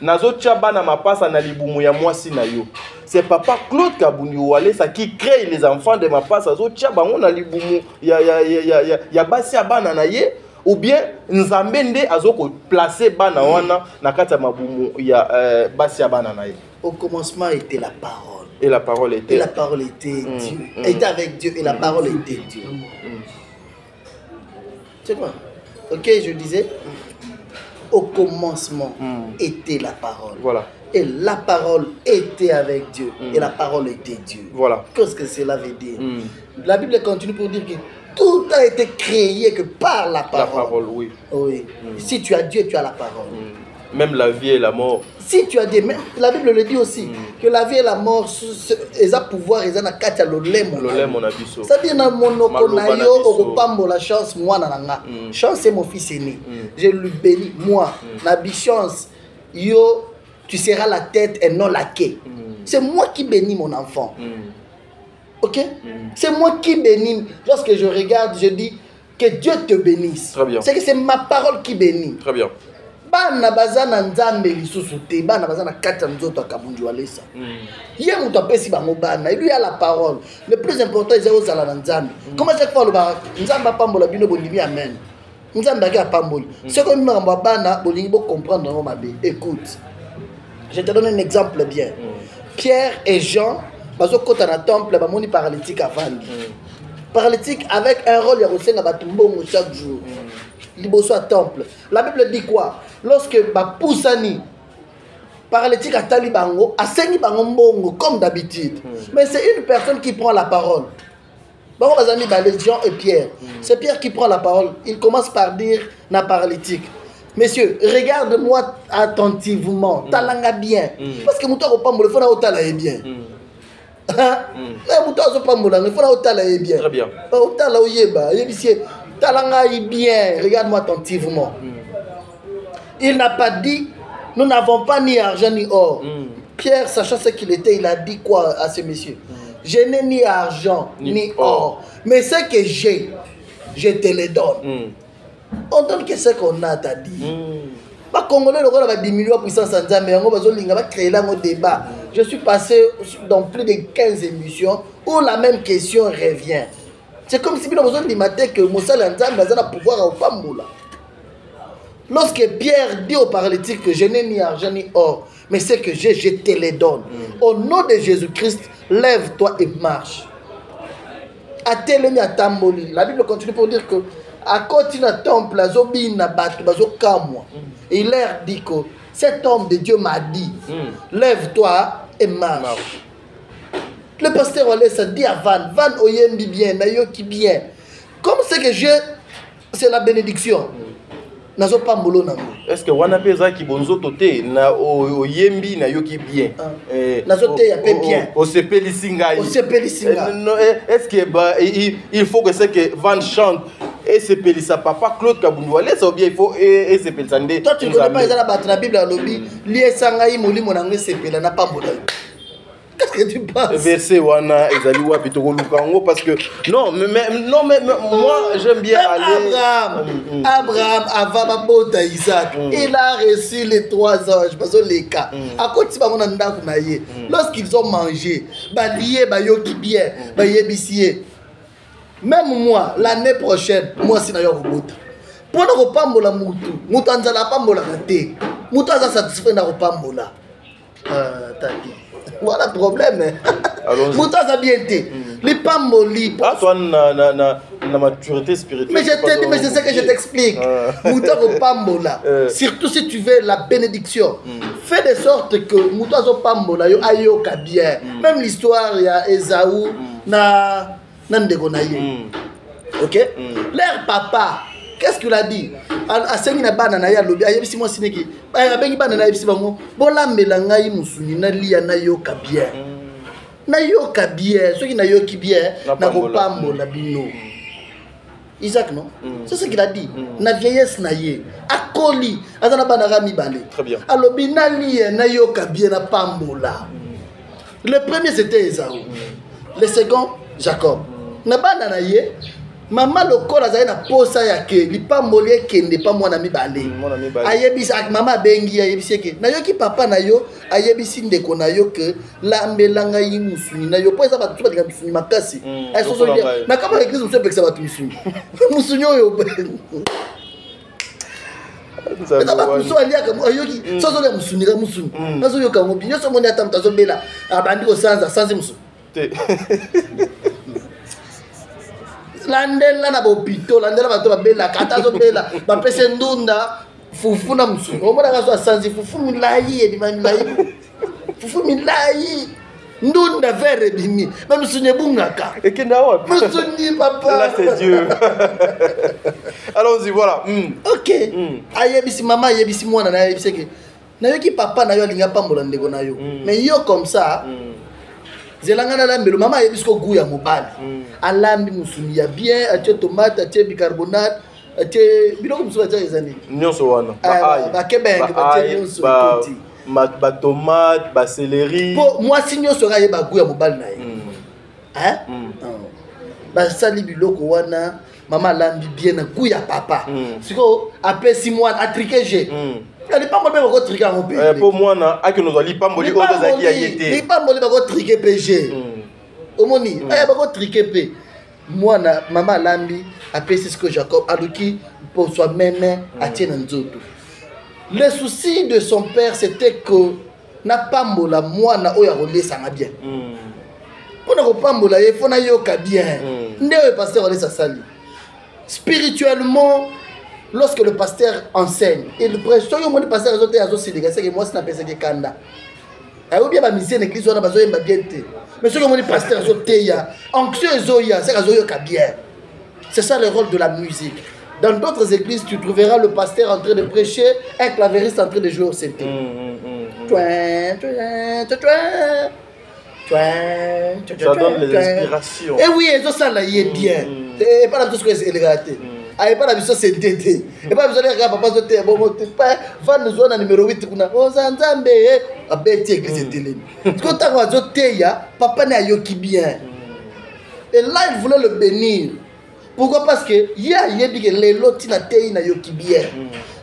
nazo tia bana mapasa na libumu ya mwasi na yo. C'est Papa Claude Kabundu Walesa qui crée les enfants de mapasa zo tia bango na libumu ya basi ya bana na ye ou bien Nzambe nde azoko placer bana wana na kati ya mabumu ya basi ya bana na ye. Au commencement était la parole. Et la parole était. Et la parole était Dieu. Était avec Dieu et la parole était Dieu. C'est quoi? Ok, je disais. Au commencement était la parole. Voilà. Et la parole était avec Dieu. Et la parole était Dieu. Voilà. Qu'est-ce que cela veut dire? La Bible continue pour dire que tout a été créé que par la parole. La parole, oui. Oui. Si tu as Dieu, tu as la parole. Même la vie et la mort. Si tu as Dieu, la Bible le dit aussi, que la vie et la mort, ils ont pouvoir, ils ont katia l'olem mon abisso. C'est-à-dire, dans mon okonayo, okopambo la chance, moi, nananga. Chance, c'est mon fils aîné. Je lui bénis, moi. Nabi chance, yo, tu seras la tête et non la queue. C'est moi qui bénis mon enfant. Ok? C'est moi qui bénis. Lorsque je regarde, je dis que Dieu te bénisse. Très bien. C'est que c'est ma parole qui bénit. Très bien. Bana bazana Nzambe lisusu te, bana bazana kata nzoto Kabundu Walesa. Hier on t'appelle bango bana, il lui a la parole. Le plus important c'est ozala na Nzambe. Comment chaque fois le ba Nzamba pambola bino bolimi amen. Nzamba ka pamboli. Ce que nous ngamba bana bolingi bo comprendre no mabe. Écoute. Je te donne un exemple bien. Pierre et Jean bazo kota na temple ba moni paralytique avandi. Paralytique avec un rôle ya kosenga batumbongo chaque jour. Liboso à temple. La Bible dit quoi? Lorsque Poussani paralytique a tali bango, a sengi bango mbongo comme d'habitude. Mais c'est une personne qui prend la parole. Bango bazami Jean et Pierre. C'est Pierre qui prend la parole. Il commence par dire na paralytique. Messieurs, regarde-moi attentivement. Talanga bien. Parce que mouta pas le fona otala est bien. Mouta pas moula, le fona otala est bien. Très bien. Otala oyeba, yebisie talanga est bien. Regarde-moi attentivement. Il n'a pas dit, nous n'avons pas ni argent ni or. Pierre, sachant ce qu'il était, il a dit quoi à ce monsieur? Je n'ai ni argent ni or. Mais ce que j'ai, je te le donne. On donne que ce qu'on a, t'as dit. Pas Congolais, le rôle va diminuer la puissance en Zambie. On va créer là un débat. Je suis passé dans plus de 15 émissions où la même question revient. C'est comme si nous avons besoin de matin que Moussa Lanzam a pouvoir au Pamboula. Lorsque Pierre dit au paralytique que je n'ai ni argent ni or, mais c'est que j'ai, je te les donne. Au nom de Jésus-Christ, lève-toi et marche. À Télémi à Tamboli, la Bible continue pour dire que à côté de temple, et il leur dit que cet homme de Dieu m'a dit, lève-toi et marche. Le pasteur Wallace a dit à Van Oyembi bien, Nayoki bien. Comme c'est que je, c'est la bénédiction. Est-ce que wana peza ki bonzo tote na oyembi na yoki bien na zote ya pe bien o sepeli singa est-ce que il faut que c'est que Van chante et sepeli sa papa Claude Kabundu laisse ou bien il faut et sepeli sande toi tu ne connais pas la la Bible à lobby lié sangai molimo na ngi sepela na pambola. Qu'est-ce que tu penses? Verset wana ezali wapi to lukango parce que non mais moi j'aime bien aller Abraham avant bota Isaac il a reçu les 3 anges parce que les cas à côté ba ngona ndaku na ye lorsqu'ils ont mangé ba lié ba yoki bien ba yebisier même moi l'année prochaine moi si na yo bota pour na kopambola mutu anzala pambola te mutu aza satisfait na kopambola tati. Voilà le problème. Mouta a bien été. Les pamboli. Ah, toi, na maturité spirituelle. Mais je te dis, mais c'est ce que je t'explique. Mouta au pambola. Surtout si tu veux la bénédiction. Fais de sorte que Mouta au pambola, yo ayoka bien. Même l'histoire, il y a Esaü, na Ndegonaye. Ok? Leur papa. Qu'est-ce qu'il a dit? A sengi na banana ya lobi ayebisi moi sineki ba bengi banana yebisi bango bolambela ngai musuni na lia na yoka bien na yoka bien ceux qui na yoki bien na kopambola bino Isaac non c'est ce qu'il a dit na vieillesse na ye akoli azana banara mibale très bien alobi na lia na yoka bien na pambola. Le premier c'était Esaü, le second Jacob na banana ye. Maman le corps a na posa ya ke lipamboli kende pa mwana mibale ayebisi mama bengi ayebisi ke na yo ki papa na yo ayebisi ndeko na yo ke lambelanga yi musuni na yo po eza batu ba musuni makasi ay soso dire na kama église musu pekisa batu musuni musuni yo ça va musu alia ka ayoki soso le musuni ka musuni nazo yo ka ngobi nyoso moni atam tazo bela abandi ko sanza musu landela na bopito landela bato babela kata zo bela ba pese ndunda fufu na musu omona kazo asanzi fufu milai edima milai fufu milai ndunda vere bimi ba musunye bungaka ekenda wapi musunyi papa là c'est Dieu. Allons-y voilà OK ayebisi mama ayebisi mwana na ayebisi ke na yo ki papa na yo alinga pambola ndeko na yo mais yo comme ça zelanga na lambelo mama yebisko guya mobali alambi musuni ya bien atie tomate atie bicarbonate atie biloko musu atie ezani nyonso wana ba kebenge atie nyonso petit ba tomate ba céleri po moi si nyonso ga yeba guya mobali na ye hein ba sali biloko wana mama alambi bien na guya papa siko apesi mwana atrikeje les pamboli bako triquer en pays. Pour moi na a que nous ali pamboli o zaki ayete. Les pamboli bako triquer PG. Omoni, bako triquer P. Moi na maman lambi apesi ce que Jacob aluki pour soi-même atiena nzoto. Le souci de son père c'était que na pambola moi na oya rolesa nga bien. Pour na pambola il faut na yoka bien. Ndé pasteur olesa sali. Spirituellement lorsque le pasteur enseigne, il prêche, tout le monde pasteur c'est que moi c'est pas que kanda. Ou bien ma mission l'église on a besoin de bien. Mais tout le monde pasteur ya anxieux zoya, c'est que bien. C'est ça le rôle de la musique. Dans d'autres églises, tu trouveras le pasteur en train de prêcher, un clavériste en train de jouer au synthé. Ça donne les inspirations. Et oui, ça là y est bien. Et pas tout ce que c'est élevé. Aïe pas la mission c'est dédé. Et pas besoin de regarder papa zoté bon pas va nous zone numéro 8 kuna ozanzambe abeti église télé. Quand tu as zoté ya papa na yoki bien. Et là il voulait le bénir. Pourquoi? Parce que ya yebi que les loti na tei na yoki bien.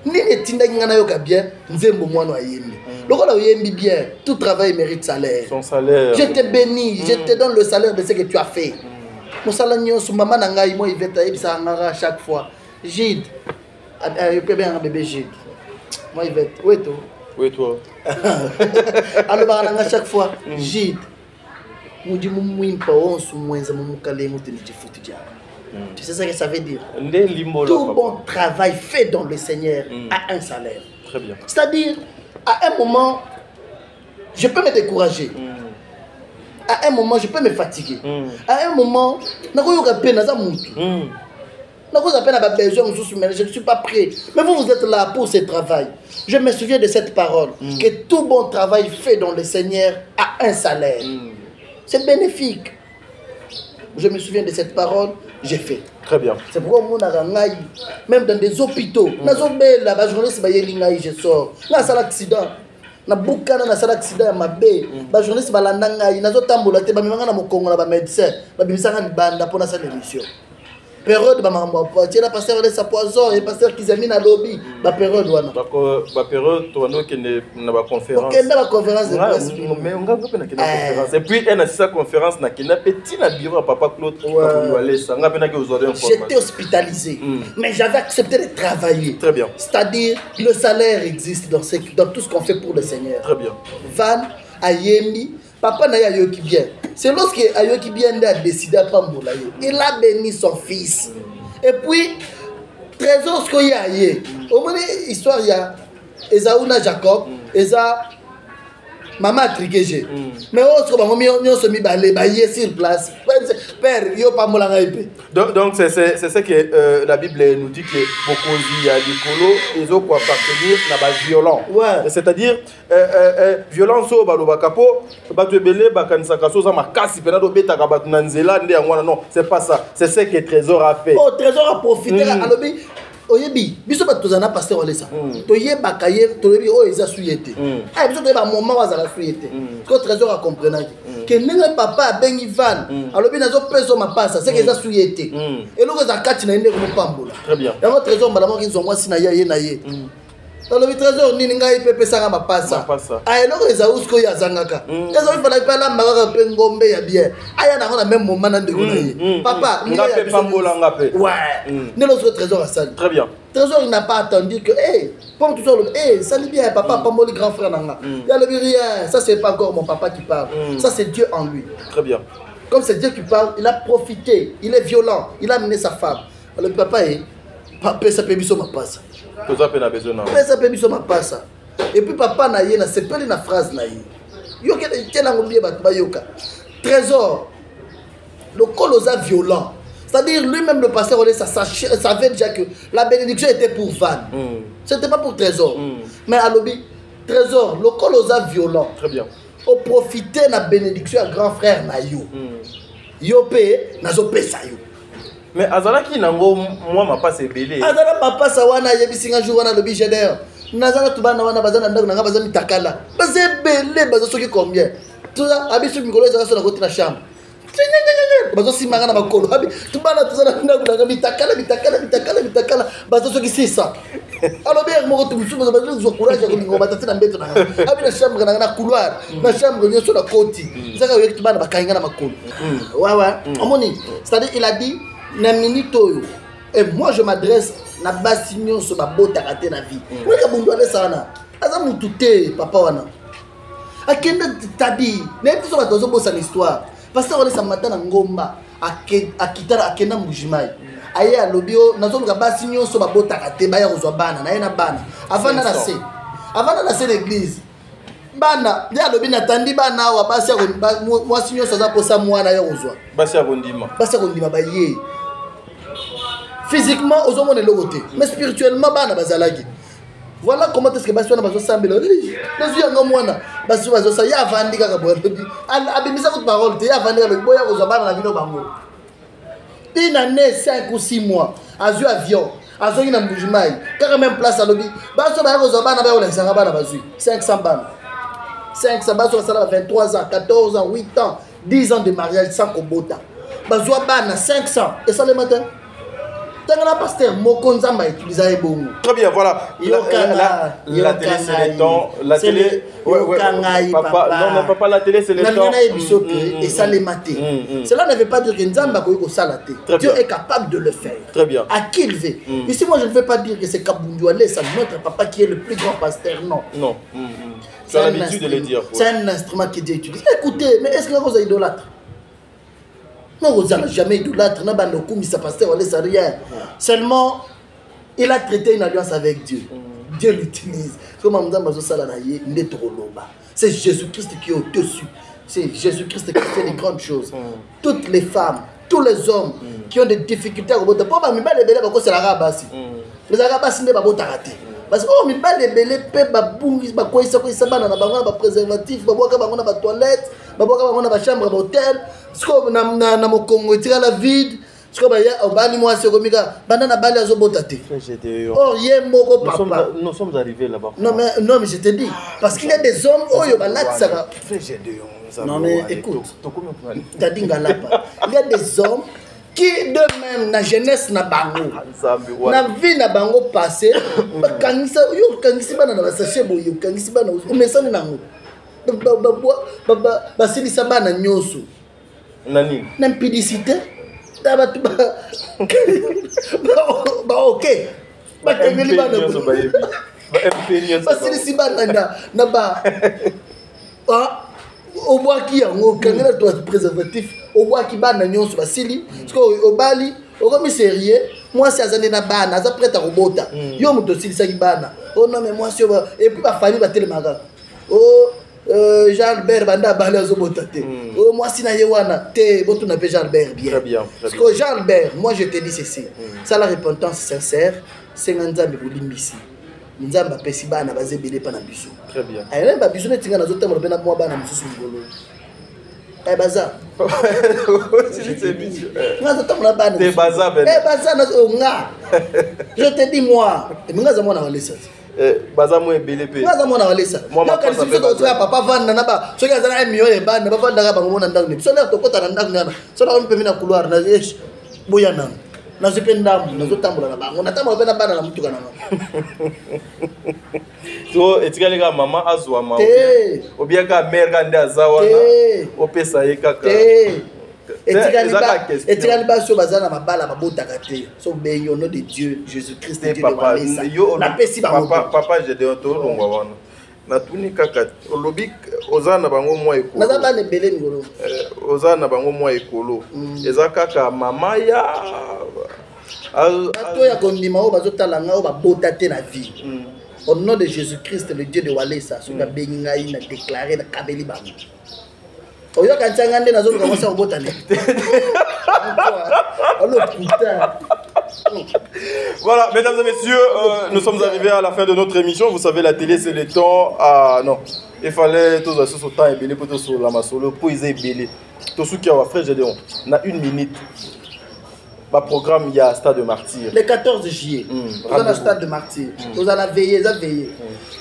Ni ne tinda ngana yoka bien nzembo mwana ayemi. Donc là yembi bien, tout travail mérite salaire. Son salaire. Je te bénis, je te donne le salaire de ce que tu as fait. Mon salaire sur maman nangai moi il va tailler ça à chaque fois. Gide. Il peut bien un bébé Gide. Moi, il va être. Où est toi? Où est toi? Alors, à chaque fois, Gide. Tu sais ce que ça veut dire? Tout bon travail fait dans le Seigneur a un salaire. Très bien. C'est-à-dire, à un moment, je peux me décourager. À un moment, je peux me fatiguer. À un moment, je ne suis pas prêt. Mais vous êtes là pour ce travail. Je me souviens de cette parole. Que tout bon travail fait dans le Seigneur a un salaire. C'est bénéfique. Je me souviens de cette parole, j'ai fait. Très bien. C'est pourquoi mon même dans des hôpitaux, la journaliste je sors. Là, c'est l'accident. Na bukana na sala accident ya mabe ba journaliste balanda ngai nazo tambola te ba mimanga na mokongo na ba médecin ba bimisanga libanda pona sa émission. Période ba mambo poitier la pasteur laisse sa poison et pasteur Kizamina lobby ba période wana ba période to no kende na ba conférence kende ba conférence de presse mais on ngape na kende conférence et puis elle a sa conférence na kende petit na bureau papa Claude ko laisse ngape na ke aujourd'hui j'étais hospitalisé mais j'avais accepté de travailler. Très bien. C'est-à-dire le salaire existe dans tout ce qu'on fait pour le Seigneur. Très bien. Van Ayemi papa n'a eu qui bien. C'est lorsque Ayoki bien a décidé à Pambola. Il a béni son fils. Et puis, trésor ce qu'il y a. Au moins, histoire, il y a Esaouna Jacob, Esa Maman Trigége. Mais autre, on se mit balayé sur place. Père, il n'y a pas de mal. Donc, c'est ce que la Bible nous dit que beaucoup il y a des colos, ils ont quoi appartenir à la violence. Ouais. C'est-à-dire, violence au Balobacapo, Batubele, Bakansakaso, Zamakasi, Penado Beta, Kabatunanzela, non, c'est pas ça. C'est ce que Trésor a fait. Oh, Trésor a profité à l'obé. Oyebi, biso ba tozana pasteur olesa. Toye bakaye, toyebi o eza suyete. Ah, biso toye ba moment wa za suyete. Ko Trésor a comprendre que nenga papa bengi van. Alobi nazo peso mapasa, c'est que eza suyete. Et loko za kati na ende ko pambola. Très bien. Ya mo Trésor mbala mo kinzo moi sina ye na ye. Alobi Trésor nini ngai pepe sanga mapasa. Ah, eloko eza usko ya zangaka. Eza fala pala makaka pe ngombe ya bien. Aya na ngona même moment na ndeko na ye. Papa, ngape pambola ngape. Ouais. Ne l'autre Trésor a sali. Très bien. Trésor, il n'a pas attendu que, hey, comme tout ça, hey, ça bien, papa, pas mon grand frère, nanga. Il y a le rien, ça c'est pas encore mon papa qui parle. Ça c'est Dieu en lui. Très bien. Comme c'est Dieu qui parle, il a profité, il est violent, il a amené sa femme. Le papa est, papa, ça peut biso ma passe. Ça peut besoin. Ça peut biso ma passe. Et puis papa n'a yé, c'est pas une phrase n'a yé. Yo quel a oublié bayoka. Trésor, le colosa violent. C'est-à-dire, lui-même, le pasteur, ça savait déjà que la bénédiction était pour Van. Ce n'était pas pour Trésor. Mais à l'objet, Trésor, le colosa violent. Très bien. On profitait de la bénédiction à grand frère Nayo. Yopé, Nazopé Sayo. Mais Azalaki Nango, moi, ma passe est belé. Azala papa Sawana, Yabising un jour, on a le bijédère. Nazala Tubana, Bazana, Nanga, Takala. C'est belé, Bazosoki combien. Tout ça, Abissu Mikolo, ils sont dans la chambre. Bazo si magana makolo habi tubana tuzana ndaga bitakala bazo soki sisa alors bien mo to musu bazo zo courage ko ngoma tatina mbeto na habi na chambre na couloir na chambre nyoso na koti saka yo tubana bakainga na makolo wawa omoni c'est-à-dire il a dit na minute oyo et moi je m'adresse na basi nyoso babota kate na vie weka bundu ale sana aza mutu te papa wana akenda tabi na biso batozo bosa l'histoire. Parce que on matin na ngomba akitara akenda mbujimai aye alobio nazoluka basi nyonso babota kate baya kozwa bana na ye na bana avana na se l'église bana ya lobi natandi bana wa basi mwasi nyonso za posa mwana ya kozwa basi ya kondima baye physiquement ozomona eloko te mais spirituellement bana bazalaki. Voilà comment est-ce que Bassi va s'embêter. Les yeux en moi, Bassi va s'embêter. Il y a vendu quelque chose. Abimisa votre parole. Il y a vendu le boya aux abats dans la ville au Bango. Une année, 5 ou 6 mois. Azu avion. Azu ina mbujimai. Car même place à l'objet. Bassi va aux abats dans la Saraba dans Bassi. 500 balles. 500 Bassi va 23 ans, 14 ans, 8 ans, 10 ans de mariage sans Kobota. Bassi va 500. Et ça le matin. Tangana pasteur Mokonzamba utilisa ebongo. Très bien, voilà. La télé c'est le temps. La télé. Papa, non, papa, la télé c'est le temps. Et ça les maté. Cela ne veut pas dire que Nzamba ko salaté. Dieu est capable de le faire. Très bien. À qui il veut. Ici moi je ne veux pas dire que c'est Kabundoualé, ça notre papa qui est le plus grand pasteur, non. Non. C'est l'habitude de le dire. C'est un instrument qui Dieu utilise. Écoutez, mais est-ce que vous avez idolâtre? Non, vous n'avez jamais idolâtre, rien. Seulement, il a traité une alliance avec Dieu. Dieu l'utilise. C'est Jésus-Christ qui est au-dessus. C'est Jésus-Christ qui fait les grandes choses. Toutes les femmes, tous les hommes qui ont des difficultés à remonter. C'est l'arabe. Les arabes, c'est pas raté. Parce que oh, les belés, préservatif, toilette, chambre d'hôtel, na mokongo tira la vide, ce que obani moi c'est comme ça, banana bali azobotate. Oh yemoko papa. Nous sommes arrivés là-bas. Non mais je te dis parce qu'il y a des hommes oh yo balatsaka. Non mais écoute, t'as dit ngalapa. Il y a des hommes qui de même na jeunesse na bango na vie na bango passé bakangisa yo kangisi bana na basashe boyo kangisi bana umesani nango basilisa bana nyoso nani na impudicité tabatu ba ok bakangeli bana basilisi bana na ba au bois qui a un canal de préservatif au bois qui bat n'agnon sur la sili parce que au bali au comme sérieux moi c'est azane na bana aza prêt à robota yo moto sili sa bana oh non mais moi c'est et puis ma famille va tellement oh Jean-Albert banda bali azobota te oh moi si na yewana te botu na pe Jean-Albert bien parce que Jean-Albert moi je te dis ceci ça la repentance sincère c'est nganzambe bolimbisi Nzamba pesi bana bazebele pa na biso. Très bien. Ayela ba biso netinga na zotemba bena mwa bana mususu ngolo. Baza. C'est biso. Nga zotemba bana. Te baza ben. Baza na nga. Je te dis moi, nga za mwana walesa. Baza mo ebele pe. Nga za mwana walesa. Moi ma kasi biso to ya papa vanda na ba. Soki azana miyo e bana ba vanda ka bango mona ndangu ni. So na to kota na ndangu na. So na mpe mina couloir na yesh. Boya na. Na zipenda na zotambola na bango na tambola pena bana na mutuka na so etikali ka mama azwa mama obia ka mère ka nda zawa na opesa ye kaka etikali ba so bazana mabala babota kate so benyo no de Dieu Jésus-Christ Dieu de Walesa na pesi ba papa je de to longwa wana na tuni kaka olobi ozana bango mwa ekolo na zaba ne belé ngolo ozana bango mwa ekolo eza kaka mama ya bato ya kondima o bazotala nga o babota te na vie au nom de Jésus-Christ le Dieu de Walesa so na bengai na déclarer na kabeli bango oyo kantsanga nde nazo commencer à bota ne allo putain. Voilà, mesdames et messieurs, nous sommes arrivés à la fin de notre émission. Vous savez, la télé, c'est le temps. Ah non, il fallait tous ce temps et belé pour tout sur la masolo, pour ils belé. Tout ce qui a frère Gédéon, on a 1 minute. Ma programme, il y a Stade de Martyr. Le 14 juillet, on a Stade de Martyr. Vous en avez veillé,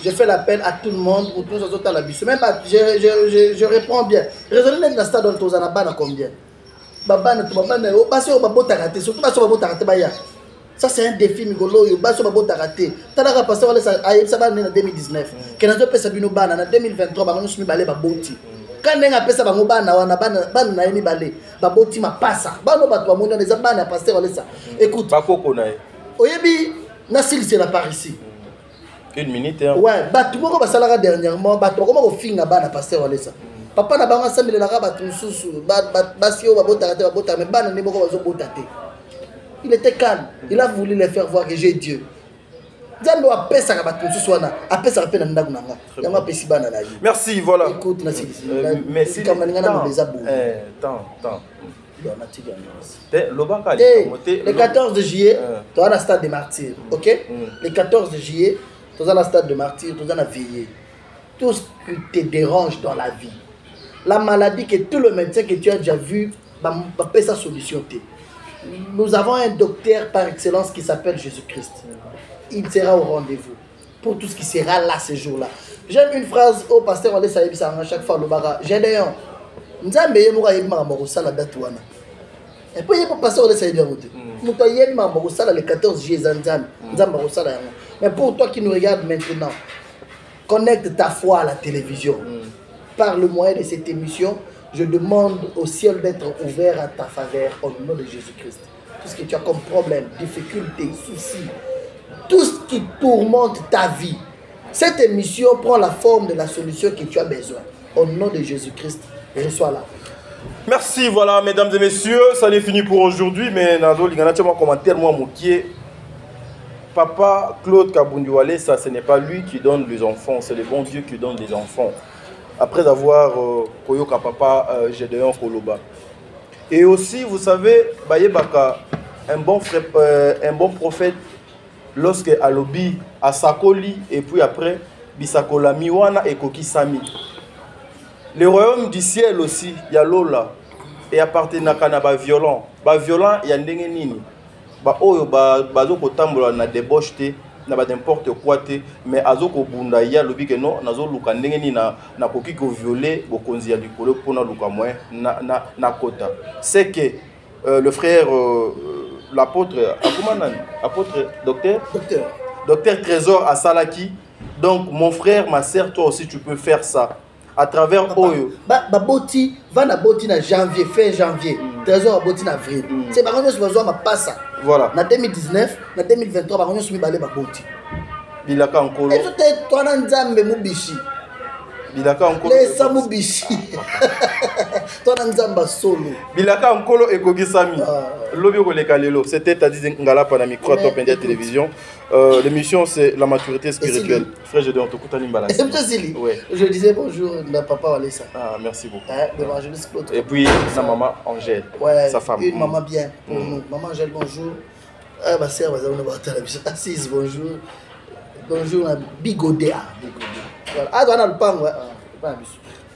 Je fais l'appel à tout le monde pour tous les autres à la bus. Même pas, je réponds bien. Raisonnez dans le stade où vous en avez combien? Ça c'est un défi migolo yo baso babota raté talaka passer wala ça ayebisa bana na 2019 kenazo pesa bino bana na 2023 bango sumi balé baboti quand nga pesa bango bana wana bana na yemi balé baboti mapasa bano bato bamoni na bana passer wala ça écoute bakoko na oyebi na c'est la par ici 1 minute hein ouais bato moko basalaka dernièrement bato comment ko finga bana passer wala ça papa na bango asambelelaka bato mususu basio babota raté babota mais bana ne moko bazobota te. Il était calme. Il a voulu les faire voir que j'ai Dieu. Merci, voilà. Écoute, merci. Le 14 juillet, tu as la stade de martyrs. Ok? Le 14 juillet, tu as la stade de martyrs, tu as la veillée. Tout ce qui te dérange dans la vie. La maladie que tout le médecin que tu as déjà vu, va faire sa solution. Nous avons un docteur par excellence qui s'appelle Jésus-Christ. Il sera au rendez-vous pour tout ce qui sera là ce jour-là. J'aime une phrase au pasteur Wale Saïb à chaque fois le bara. Gédéon, Nzambe yemura yemara morosala date wana. Et puis il peut passer Wale Saïb à côté. le 14 juillet, mais pour toi qui nous regardes maintenant, connecte ta foi à la télévision. Par le moyen de cette émission, je demande au ciel d'être ouvert à ta faveur au nom de Jésus-Christ. Tout ce que tu as comme problème, difficulté, soucis, tout ce qui tourmente ta vie, cette émission prend la forme de la solution que tu as besoin. Au nom de Jésus-Christ, reçois-la. Merci, voilà, mesdames et messieurs, ça n'est fini pour aujourd'hui, mais Nazo, il y a un commentaire, moi, Moukié. Papa Claude Kabundiwale, ça, ce n'est pas lui qui donne les enfants, c'est le bon Dieu qui donne les enfants. Après avoir Koyoka Papa Gédéon Koloba. Et aussi, vous savez, Bayebaka, un bon prophète, lorsque Alobi, à Sakoli, et puis après, Bisakola Miwana et Koki Sami. Le royaume du ciel aussi, il y a Lola, et appartenant à violent. Violent, il y a Ndengenini. Oyo, bazoko tambola na débauche te, na n'importe quoi te, mais azoko bunda ya lobi que non, nazo luka Ndengenini na koki ko violer, bokonzi ya likolo pona luka moyen na kota. C'est que le frère, l'apôtre, docteur Trésor à Salaki. Donc mon frère, ma sœur, toi aussi tu peux faire ça. À travers Oyo. Boti, va na boti na janvier, fin janvier. Trésor à boti na avril. C'est par contre, je ma passe. Voilà. Na 2019, na 2023, par contre, je suis balé ma boti. Bilaka Nkolo. Et tout est toi na nzambe mubishi. Bilaka Nkolo. Laisse mubishi. Toi na nzamba solo. Bilaka Nkolo et Kogisami. Lobby Kolekalelo. C'était Tadi Ngala par la micro Top Media Télévision. L'émission, c'est la maturité spirituelle. Frère, je dois te coûter une balade. Je disais bonjour à papa Walesa. Ah, merci beaucoup. Et puis, sa maman Angèle, sa femme. Une maman bien pour nous. Maman Angèle, bonjour. Ah, ma soeur, assise, bonjour. Bonjour à Bigodé. Ah, tu as le pain, ouais.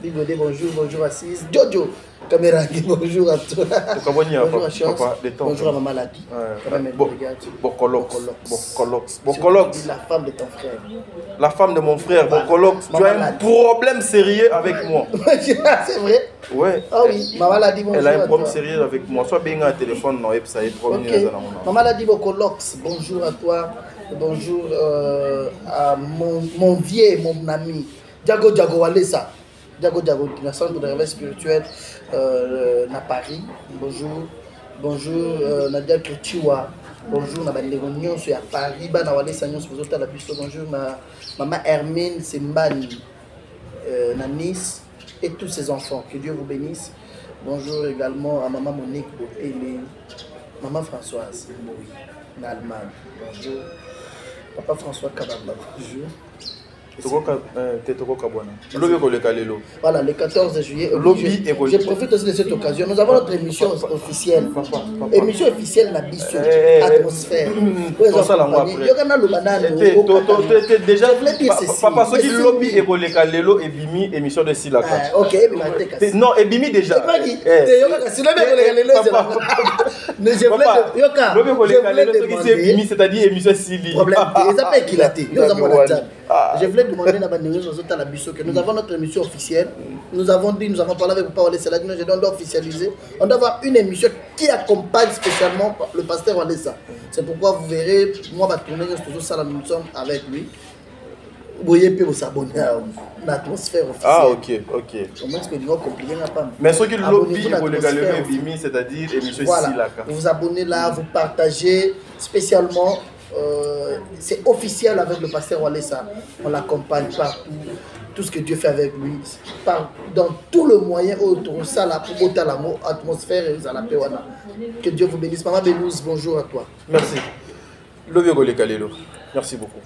Bigodé, bonjour, bonjour Assise. Jojo, caméra, bonjour à toi. Bonjour à Chance. Bonjour à ma maladie. Bokolox. La femme de ton frère. La femme de mon frère, Bokolox. Tu as un problème sérieux avec moi. C'est vrai? Ouais. Ah oui, ma maladie, bonjour. Elle a un problème sérieux avec moi. Soit bien un téléphone, non, et puis ça est trop bien. Ma maladie, Bokolox. Bonjour à toi. Bonjour à mon vieux, mon ami. Diago Walesa. Diago, le centre de réveil spirituel à Paris. Bonjour. Bonjour, Nadia Kretiwa. Bonjour, Nadia Réunion à Paris. Bonjour, maman Hermine Sembani, Nice et tous ses enfants. Que Dieu vous bénisse. Bonjour également à maman Monique Botele, maman Françoise, en Allemagne. Bonjour. Papa François Kabamba, bonjour. Voilà, le 14 juillet. Je profite aussi de cette occasion. Nous avons notre émission officielle. Émission officielle la Bissou. Atmosphère. Déjà, papa, ce qui lobby et Lelo et Bimi, émission de Silaka. Ok, non, et Bimi déjà. C'est-à-dire émission Sili. Je voulais demander à la Bissou que nous avons notre émission officielle. Nous avons dit, nous avons parlé avec Papa Walesa, on doit officialiser. On doit avoir une émission qui accompagne spécialement le pasteur Walesa. C'est pourquoi vous verrez, moi, je vais tourner ça, nous sommes avec lui. Vous voyez, vous s'abonner à l'atmosphère officielle. Ah, ok. Comment est-ce que nous compliqué pas? Mais ce qui lobby pour le Bimi, c'est-à-dire émission Silaka. Vous vous abonnez là, vous partagez spécialement. C'est officiel avec le pasteur Walesa. On l'accompagne partout. Tout ce que Dieu fait avec lui. Dans tout le moyen autour. Ça, là, pour botter l'amour, atmosphère et la paix. Que Dieu vous bénisse. Maman Bénouz, bonjour à toi. Merci. Merci beaucoup.